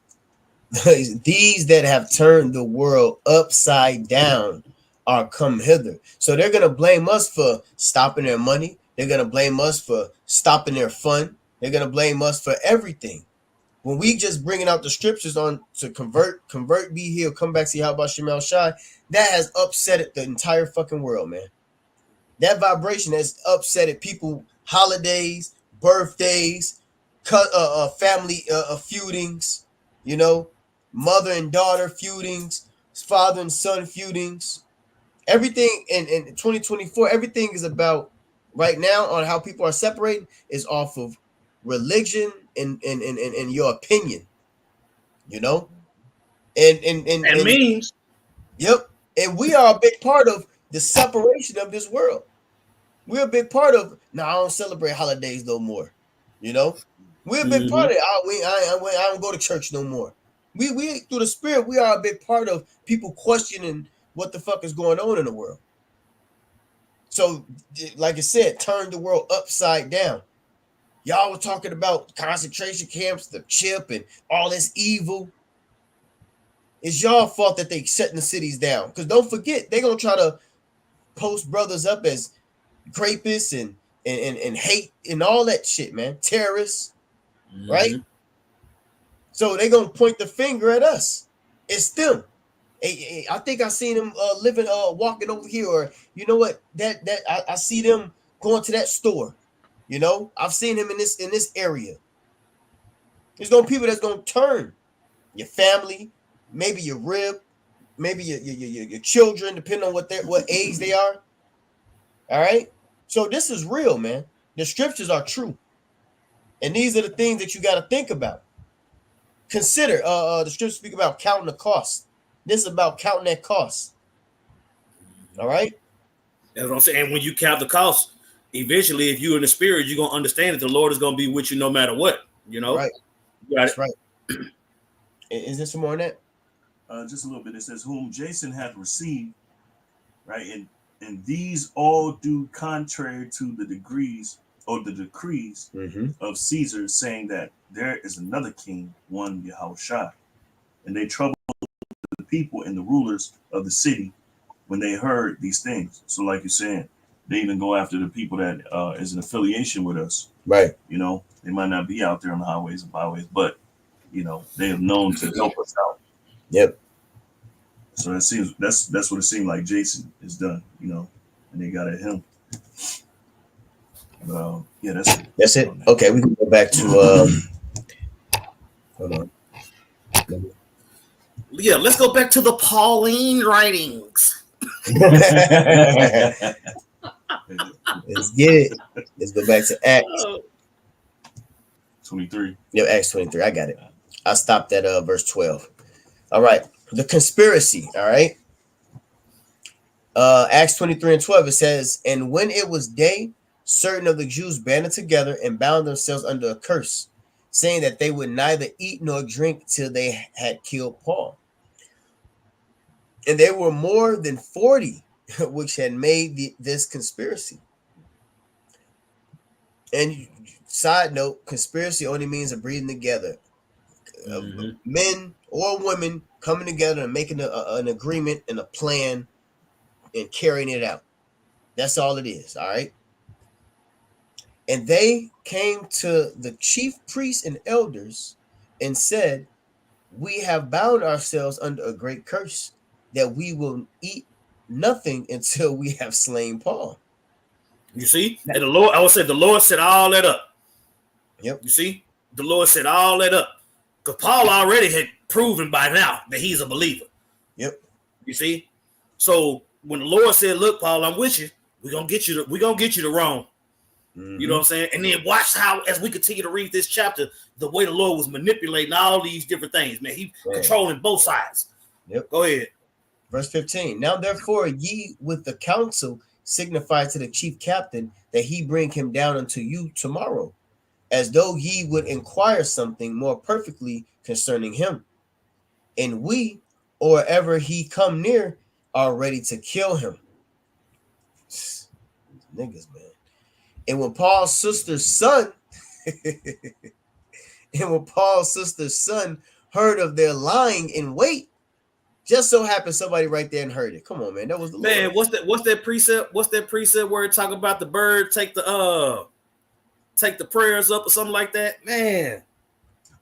that have turned the world upside down are come hither. So they're gonna blame us for stopping their money. They're gonna blame us for stopping their fun. They're gonna blame us for everything. When we just bringing out the scriptures on to convert, be healed, come back, see how about Shemal Shai, that has upset the entire fucking world, man. That vibration has upset people, holidays, birthdays, family feudings, you know, mother and daughter feudings, father and son feudings. Everything in 2024, everything is about right now on how people are separated is off of religion and your opinion, you know, And memes. yep. And we are a big part of the separation of this world. We're a big part of. Now I don't celebrate holidays no more. You know, we're a big part of it. I don't go to church no more. We through the spirit, we are a big part of people questioning what the fuck is going on in the world. So, like I said, turn the world upside down. Y'all were talking about concentration camps, the chip, and all this evil. It's y'all fault that they setting the cities down. Because don't forget, they're gonna try to post brothers up as rapists and hate and all that shit, man. Terrorists, right? So they gonna point the finger at us. It's them. I think I seen them living, walking over here, or you know what? I see them going to that store. You know, I've seen him in this area. There's gonna people that's gonna turn your family, maybe your rib, maybe your children, depending on what age they are. All right. So this is real, man. The scriptures are true. And these are the things that you got to think about. Consider the scriptures speak about counting the cost. This is about counting that cost. All right. That's what I'm saying. And when you count the cost, eventually, if you're in the spirit, you're gonna understand that the Lord is gonna be with you no matter what. You know, right? That's right. Is there some more on that? Just a little bit. It says, "Whom Jason hath received," right, and these all do contrary to the degrees or the decrees of Caesar, saying that there is another king, one Yahushua, and they troubled the people and the rulers of the city when they heard these things. So, like you're saying, they even go after the people that is an affiliation with us, right? You know, they might not be out there on the highways and byways, but you know, they have known to help us out. Yep. So that seems that's what it seemed like Jason has done, you know, and they got at him. Yeah, that's it. Okay, we can go back to hold on. Yeah, let's go back to the Pauline writings. Let's get it. Let's go back to Acts 23. Yeah, Acts 23. I got it. I stopped at verse 12. All right. The conspiracy. All right. Acts 23 and 12. It says, and when it was day, certain of the Jews banded together and bound themselves under a curse, saying that they would neither eat nor drink till they had killed Paul. And there were more than 40 which had made this conspiracy. And side note, conspiracy only means a breeding together. Men or women coming together and making an agreement and a plan and carrying it out. That's all it is. All right. And they came to the chief priests and elders and said, we have bound ourselves under a great curse that we will eat nothing until we have slain Paul. You see? And the Lord, I would say the Lord set all that up. Yep. You see? The Lord set all that up. Because Paul already had proven by now that he's a believer. Yep. You see? So when the Lord said, look, Paul, I'm with you, we're gonna get you to Rome. You know what I'm saying? And then watch how, as we continue to read this chapter, the way the Lord was manipulating all these different things, man. He controlling both sides. Yep. Go ahead. Verse 15. Now therefore ye with the council signify to the chief captain that he bring him down unto you tomorrow, as though ye would inquire something more perfectly concerning him. And we, or ever he come near, are ready to kill him. Niggas, man. And when Paul's sister's son, heard of their lying in wait, just so happened somebody right there and heard it. Come on, man. That was the Man, Lord. what's that precept? What's that precept where it talk about the bird take the prayers up or something like that? Man,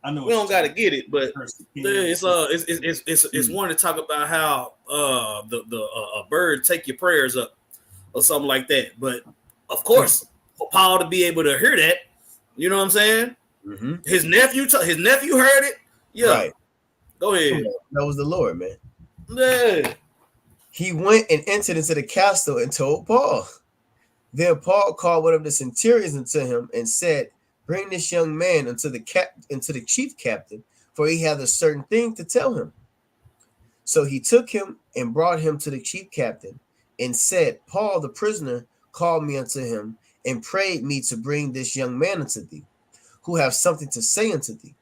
I know we don't got to get it, but it's Mm. one to talk about how a bird take your prayers up or something like that. But of course, for Paul to be able to hear that, you know what I'm saying? Mm-hmm. His nephew heard it. Yeah, Right. go ahead. That was the Lord, man. Yeah. He went and entered into the castle and told Paul. Then Paul called one of the centurions unto him and said, bring this young man into the chief captain, for he hath a certain thing to tell him. So he took him and brought him to the chief captain and said, Paul the prisoner called me unto him and prayed me to bring this young man unto thee, who have something to say unto thee.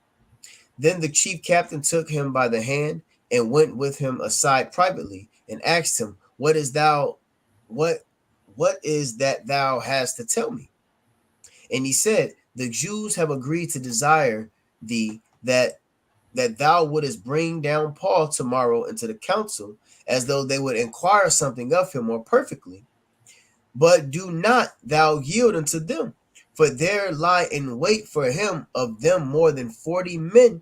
Then the chief captain took him by the hand and went with him aside privately and asked him, what is that thou hast to tell me? And he said, the Jews have agreed to desire thee that thou wouldest bring down Paul tomorrow into the council, as though they would inquire something of him more perfectly. But do not thou yield unto them, for there lie in wait for him of them more than 40 men,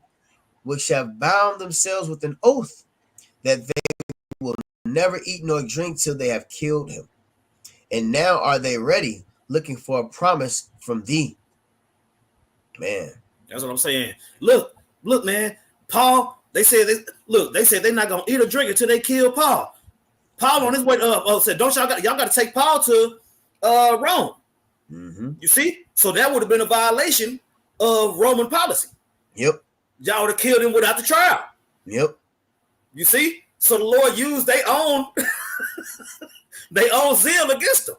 which have bound themselves with an oath that they will never eat nor drink till they have killed him. And now are they ready, looking for a promise from thee. Man, That's what I'm saying. Look, man. Paul, they said they're not gonna eat or drink until they kill Paul. Paul on his way said, don't y'all got to take Paul to Rome. Mm-hmm. You see? So that would have been a violation of Roman policy. Yep. Y'all would have killed him without the trial. Yep. You see? So the Lord used their own zeal against them.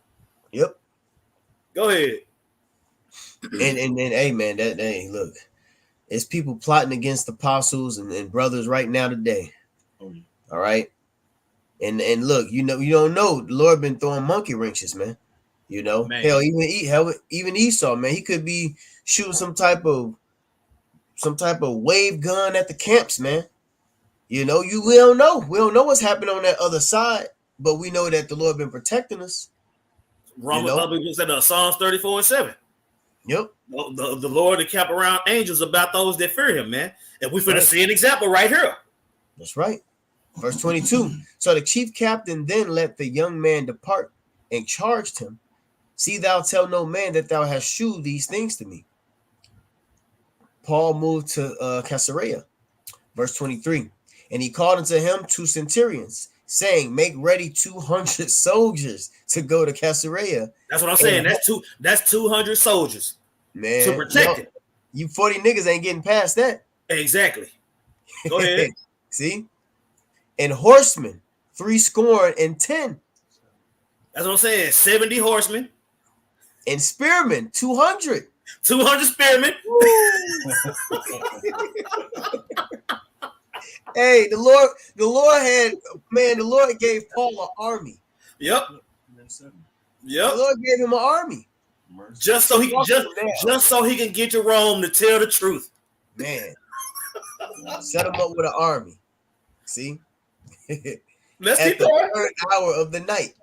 Yep. Go ahead. And hey, man, look, it's people plotting against apostles and brothers right now today. Oh, yeah. All right. And look, you don't know, the Lord been throwing monkey wrenches, man. You know, Man. hell, even Esau, man, he could be shooting some type of wave gun at the camps, man. You know, we don't know what's happening on that other side, but we know that the Lord been protecting us. Roman public said Psalms 34:7. Yep. The Lord to cap around angels about those that fear him, man. And we finna see an example right here. That's right. Verse 22. So the chief captain then let the young man depart and charged him, see thou tell no man that thou hast shewed these things to me. Paul moved to Caesarea. Verse 23. And he called unto him 2 centurions, saying, make ready 200 soldiers to go to Caesarea. That's what I'm saying. That's 200 soldiers, man, to protect it. You 40 niggas ain't getting past that. Exactly. Go ahead. See? And horsemen, 70. That's what I'm saying. 70 horsemen. And spearmen, 200. 200 spearmen. Hey, the Lord gave Paul an army. Yep. The Lord gave him an army. Just so he can get to Rome to tell the truth. Man. Set him up with an army. See? Let's At keep the going. 3rd hour of the night.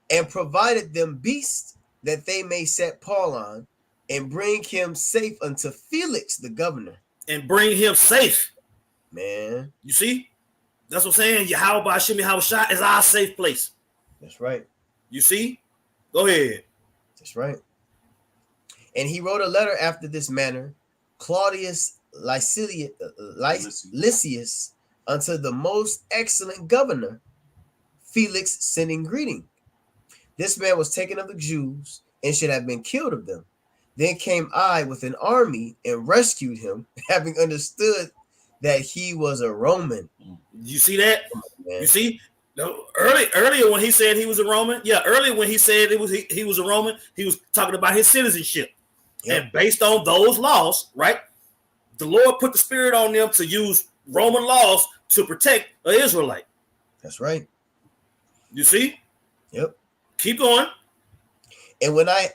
And provided them beasts that they may set Paul on and bring him safe unto Felix the governor. And bring him safe. Man. You see? That's what I'm saying. Yahweh Bashim Yahweh is our safe place. That's right. You see? Go ahead. That's right. And he wrote a letter after this manner, Claudius Lysias, unto the most excellent governor, Felix, sending greeting. This man was taken of the Jews and should have been killed of them. Then came I with an army and rescued him, having understood that he was a Roman. You see that? Man. You see? Earlier when he said he was a Roman, earlier when he said he was a Roman, he was talking about his citizenship. Yep. And based on those laws, right, the Lord put the spirit on them to use Roman laws to protect an Israelite. That's right. You see? Yep. Keep going. And when I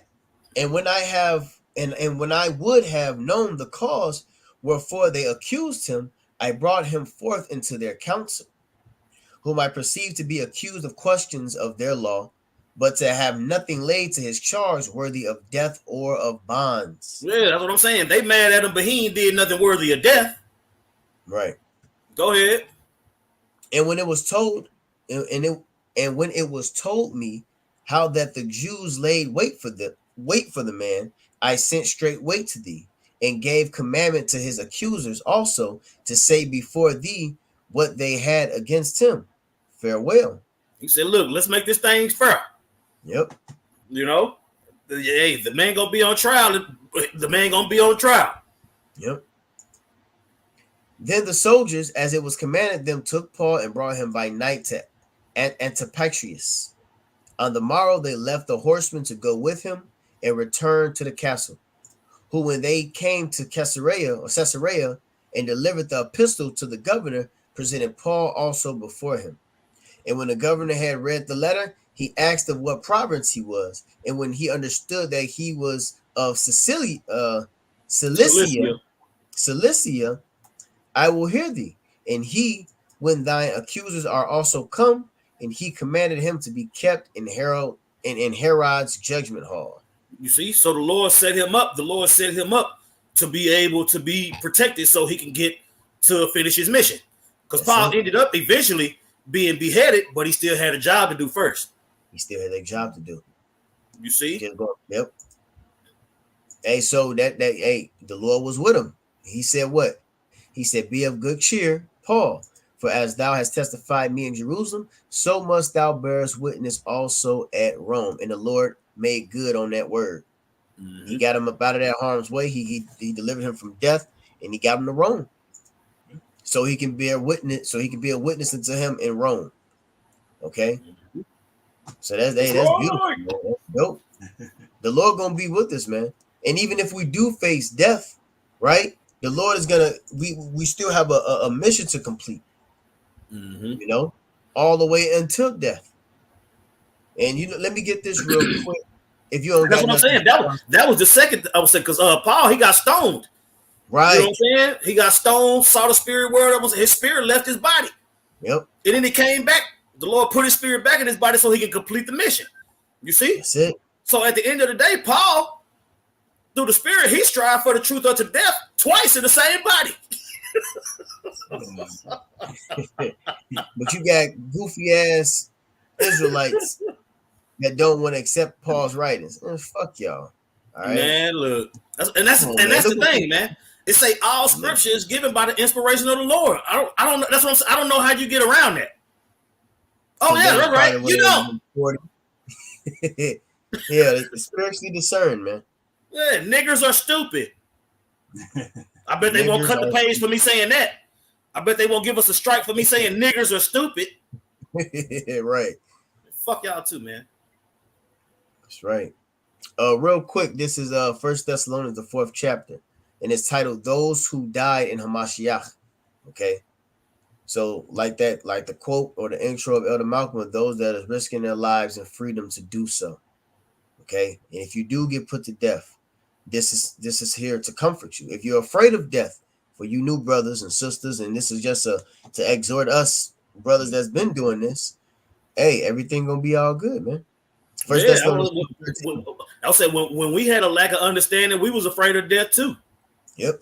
would have known the cause wherefore they accused him, I brought him forth into their council, whom I perceived to be accused of questions of their law, but to have nothing laid to his charge worthy of death or of bonds. Yeah, that's what I'm saying. They mad at him, but he ain't did nothing worthy of death. Right. Go ahead. And when it was told, when it was told me how that the Jews laid wait for the man, I sent straightway to thee, and gave commandment to his accusers also to say before thee what they had against him. Farewell. He said, look, let's make this thing fair. Yep. You know, hey, the man gonna be on trial. The man gonna be on trial. Yep. Then the soldiers, as it was commanded them, took Paul and brought him by night to Antipatris. On the morrow they left the horsemen to go with him and returned to the castle, who when they came to Caesarea and delivered the epistle to the governor, presented Paul also before him. And when the governor had read the letter, he asked of what province he was. And when he understood that he was of Cilicia, I will hear thee. And he, when thine accusers are also come, and he commanded him to be kept in Herod's judgment hall. You see, so the Lord set him up. The Lord set him up to be able to be protected so he can get to finish his mission. Because Paul ended up eventually being beheaded, but he still had a job to do first. He still had a job to do. You see? Yep. Hey, so the Lord was with him. He said what? He said, be of good cheer, Paul, for as thou hast testified me in Jerusalem, so must thou bear us witness also at Rome. And the Lord made good on that word. Mm-hmm. He got him up out of that harm's way. He delivered him from death, and he got him to Rome. So he can be a witness, unto him in Rome. Okay. So that's beautiful. Man. That's dope. The Lord gonna be with us, man. And even if we do face death, right? The Lord is gonna. We still have a mission to complete. Mm-hmm. You know, all the way until death. And let me get this real quick. If you don't, that's what I'm saying. That was the second. I would say because Paul, he got stoned. Right. You know what I'm saying? He got stoned, saw the spirit word. His spirit left his body. Yep. And then he came back. The Lord put his spirit back in his body so he can complete the mission. You see? That's it. So at the end of the day, Paul, through the spirit, he strived for the truth unto death twice in the same body. But you got goofy ass Israelites that don't want to accept Paul's writings. Fuck y'all. All right? Man, look. That's the thing, man. It say all scripture is given by the inspiration of the Lord. I don't know. That's what I'm saying. I don't know how you get around that. Oh, yeah, that's right. You know. Yeah, it's spiritually discerned, man. Yeah, niggers are stupid. I bet they won't cut the page for me saying that. I bet they won't give us a strike for me saying niggers are stupid. Right. Fuck y'all too, man. That's right. Real quick, this is 1 Thessalonians, the 4th chapter, and it's titled "Those Who Died in Hamashiach." Okay. So, like the quote or the intro of Elder Malcolm, those that are risking their lives and freedom to do so. Okay. And if you do get put to death, this is here to comfort you. If you're afraid of death, for you new brothers and sisters, and this is just to exhort us brothers that's been doing this, hey, everything gonna be all good, man. First, I'll say when we had a lack of understanding, we was afraid of death too. Yep.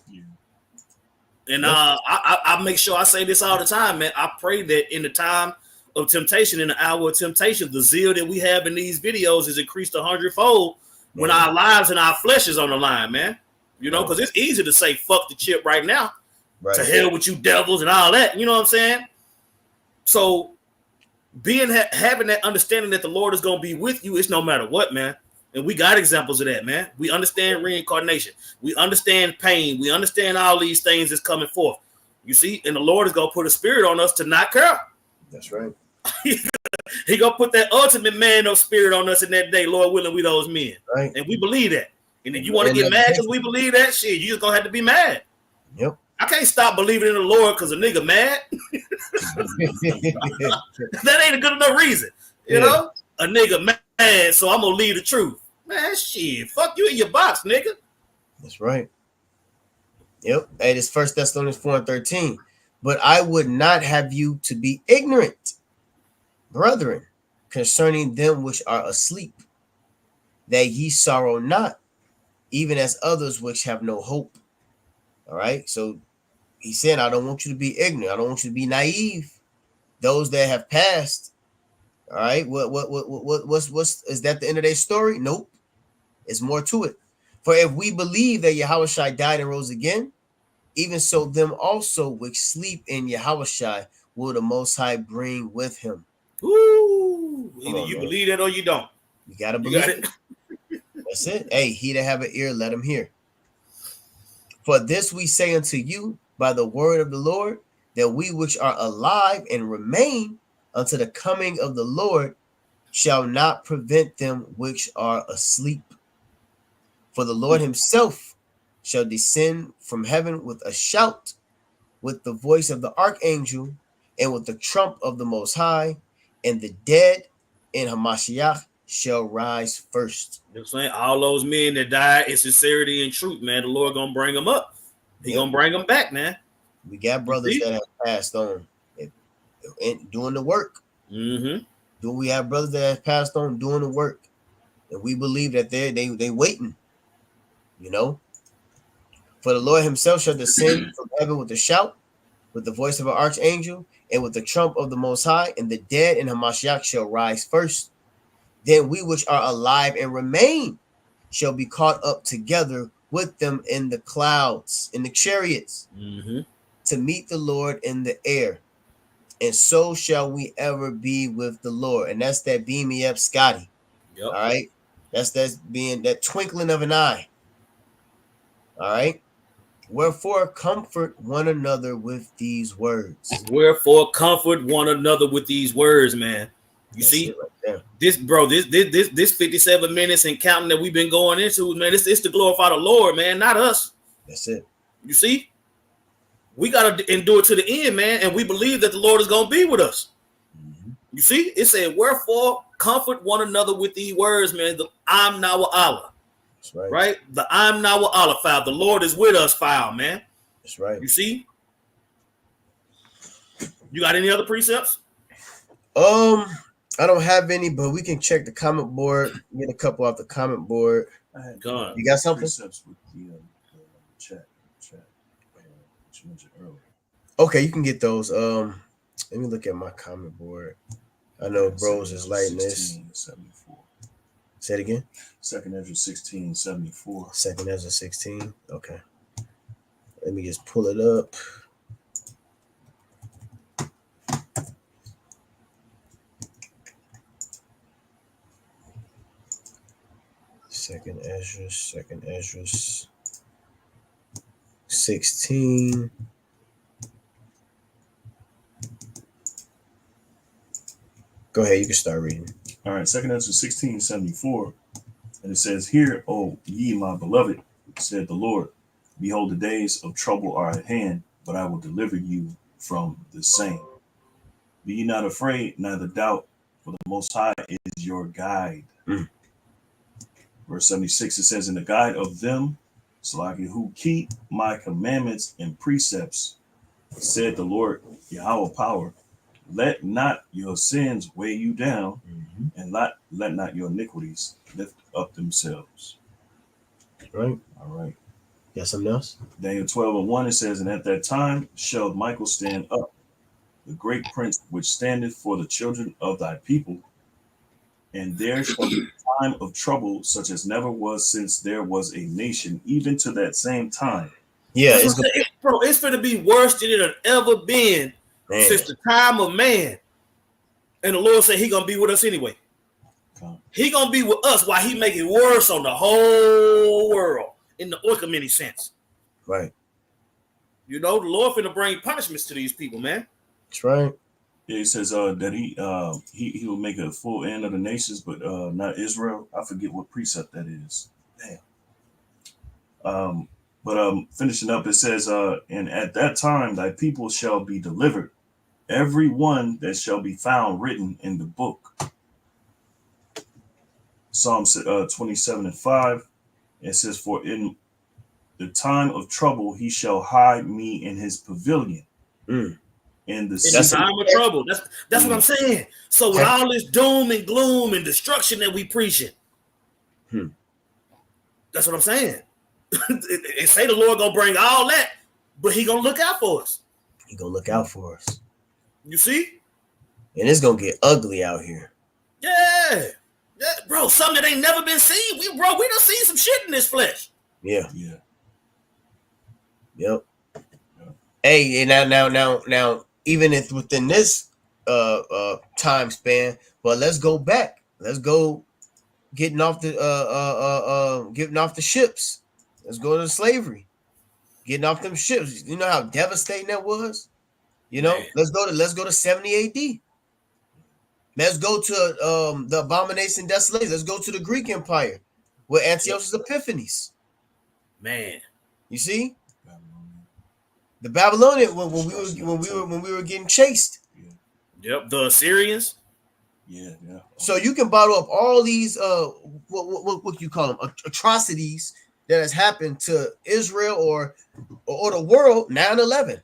And I make sure I say this all the time, man. I pray that in the time of temptation, in the hour of temptation, the zeal that we have in these videos is increased 100-fold when our lives and our flesh is on the line, man. You know, because it's easy to say fuck the chip right now. Right. To hell with you devils and all that. You know what I'm saying? So having that understanding that the Lord is going to be with you, it's no matter what, man. And we got examples of that, man. We understand reincarnation. We understand pain. We understand all these things that's coming forth. You see? And the Lord is going to put a spirit on us to not care. That's right. He going to put that ultimate man of spirit on us in that day. Lord willing, we those men. Right. And we believe that. And if you want to get mad because we believe that shit, you just gonna have to be mad. Yep. I can't stop believing in the Lord because a nigga mad. That ain't a good enough reason. You know? A nigga mad, so I'm gonna leave the truth. Man, shit. Fuck you in your box, nigga. That's right. Yep. Hey, this 1 Thessalonians 4:13. But I would not have you to be ignorant, brethren, concerning them which are asleep, that ye sorrow not, even as others which have no hope. All right. So he said, I don't want you to be ignorant. I don't want you to be naive. Those that have passed. All right. What's is that the end of their story? Nope. It's more to it. For if we believe that Yahushua died and rose again, even so them also which sleep in Yahushua will the Most High bring with him. Ooh. Either you believe that or you don't. You gotta believe it. That's it. Hey, he that have an ear, let him hear. For this we say unto you by the word of the Lord, that we which are alive and remain unto the coming of the Lord shall not prevent them which are asleep. For the Lord himself shall descend from heaven with a shout, with the voice of the archangel, and with the trump of the Most High, and the dead in Hamashiach shall rise first. You know what I'm saying? All those men that died in sincerity and truth, man, the Lord gonna bring them up. He gonna bring them back, man. We got brothers that have passed on and doing the work. Mm-hmm. Do we have brothers that have passed on doing the work? And we believe that they waiting, you know. For the Lord himself shall descend from heaven with a shout, with the voice of an archangel, and with the trump of the Most High, and the dead in Hamashiach shall rise first. Then we which are alive and remain shall be caught up together with them in the clouds, in the chariots, to meet the Lord in the air. And so shall we ever be with the Lord. And that's that beam me up, Scotty. Yep. All right. That's being that twinkling of an eye. All right. Wherefore comfort one another with these words. Wherefore comfort one another with these words, man. You see, right this 57 minutes and counting that we've been going into, man, it's to glorify the Lord, man, not us. That's it. You see, we got to endure to the end, man, and we believe that the Lord is going to be with us. You see, it said, wherefore comfort one another with these words, man. The Imnawa'Ahla. That's right. Right? The Imnawa'Ahla file. The Lord is with us file, man. That's right. You see? You got any other precepts? I don't have any, but we can check the comment board, get a couple off the comment board. You got something? Precepts with the chat you mentioned earlier. Okay, you can get those. Let me look at my comment board. I know bros is lighting this. 74. Say it again. 2nd Ezra 16:74. 2nd Ezra 16. Okay. Let me just pull it up. Second Ezra 16. Go ahead, you can start reading. All right, 2nd Ezra 16:74. And it says, Hear, O ye my beloved, said the Lord, behold, the days of trouble are at hand, but I will deliver you from the same. Be ye not afraid, neither doubt, for the Most High is your guide. Verse 76, it says, In the guide of them, Salaki, who keep my commandments and precepts, said the Lord, Yahweh power, let not your sins weigh you down, and let not your iniquities lift up themselves. Right. All right. Got something else? Daniel 12:1, it says, And at that time shall Michael stand up, the great prince which standeth for the children of thy people, and there shall be a time of trouble such as never was since there was a nation, even to that same time. Yeah, it's going to be worse than it had ever been since the time of man. And the Lord said he going to be with us anyway. He going to be with us while he make it worse on the whole world in the oikomany sense. Right. You know, the Lord finna bring punishments to these people, man. That's right. Yeah, he says that he will make a full end of the nations, but not Israel. I forget what precept that is. Damn. But finishing up, it says, and at that time thy people shall be delivered, every one that shall be found written in the book. Psalm 27:5. It says, for in the time of trouble he shall hide me in his pavilion. Mm. In the time of trouble. That's what I'm saying. So with all this doom and gloom and destruction that we preaching, that's what I'm saying. It say the Lord gonna bring all that, but he gonna look out for us. He gonna look out for us. You see? And it's gonna get ugly out here. Yeah, bro. Something that ain't never been seen. We done seen some shit in this flesh. Yeah. Yeah. Yep. Hey, and now, even if within this time span, but let's go back. Let's go getting off the ships. Let's go to slavery. Getting off them ships. You know how devastating that was? You know, Man. let's go to 70 AD. Let's go to the abomination desolation. Let's go to the Greek Empire with Antiochus Epiphanes. Man. You see? The Babylonian when we were getting chased. Yep, the Assyrians. Yeah. So you can bottle up all these what you call them atrocities that has happened to Israel or the world. 9/11,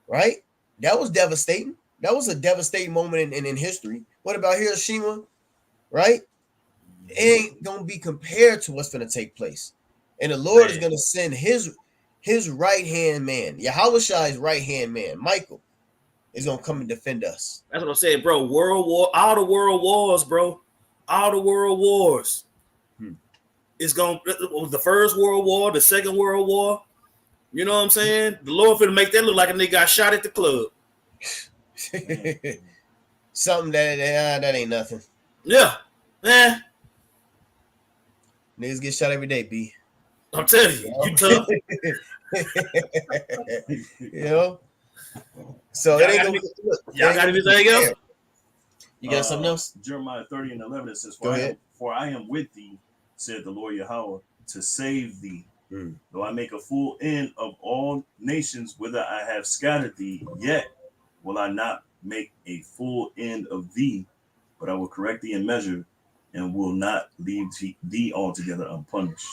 right? That was devastating. That was a devastating moment in history. What about Hiroshima? Right? It ain't gonna be compared to what's gonna take place. And the Lord is gonna send his right hand man, Yahushai's right hand man, Michael, is gonna come and defend us. That's what I'm saying, bro. All the world wars, bro. All the world wars. It's going the First World War, the Second World War. You know what I'm saying? The Lord finna make that look like a nigga got shot at the club. Something that ain't nothing. Yeah, man. Niggas get shot every day, B. I'm telling you, you tough. You know. So it ain't gonna y'all got anything else? You got something else? Jeremiah 30:11, it says, for I am with thee, said the Lord Yahweh, to save thee. Though I make a full end of all nations whither I have scattered thee, yet will I not make a full end of thee, but I will correct thee in measure and will not leave thee altogether unpunished.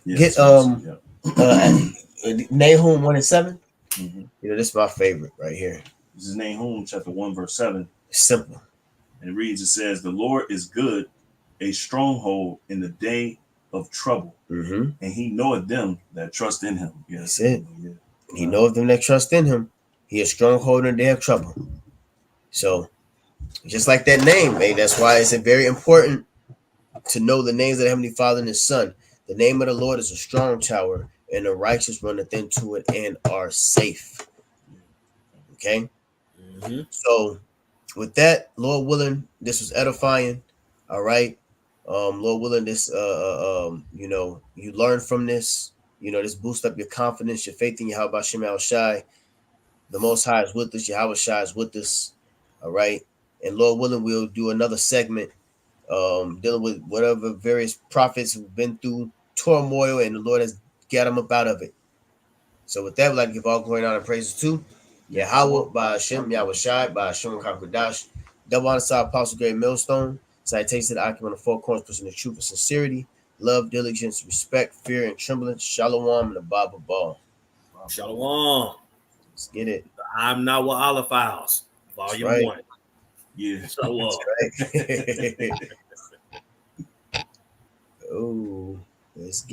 Get Nahum 1:7. You know, this is my favorite right here. This is Nahum chapter 1 verse 7. Simple. And it reads, it says, the Lord is good, a stronghold in the day of trouble, and he knoweth them that trust in him. Yes, it. Yeah. He knoweth them that trust in him. He is stronghold in the day of trouble. So, just like that name, man, that's why it's very important to know the names of the Heavenly Father and His Son. The name of the Lord is a strong tower, and the righteous runneth into it and are safe. Okay? So, with that, Lord willing, this was edifying. All right. Lord willing, this you know, you learn from this. You know, this boost up your confidence, your faith in Yahweh Hashem El Shai. The Most High is with us. Yahweh Shai is with us. All right. And Lord willing, we'll do another segment dealing with whatever various prophets who've been through turmoil and the Lord has got them up out of it. So with that, we'd like to give all glory and honor and praises to Yahweh, by Hashem, Yahweh Shai, by Hashem Kakodash, double honor to our Apostle Great Millstone, citation to the occupant of the four corners, pushing the truth and sincerity, love, diligence, respect, fear, and trembling, shalom, and the Bible ball. Shalom. Let's get it. The Imnawa'Ahla Files, Volume 1. Yeah. Shalom. Right. Oh, let's get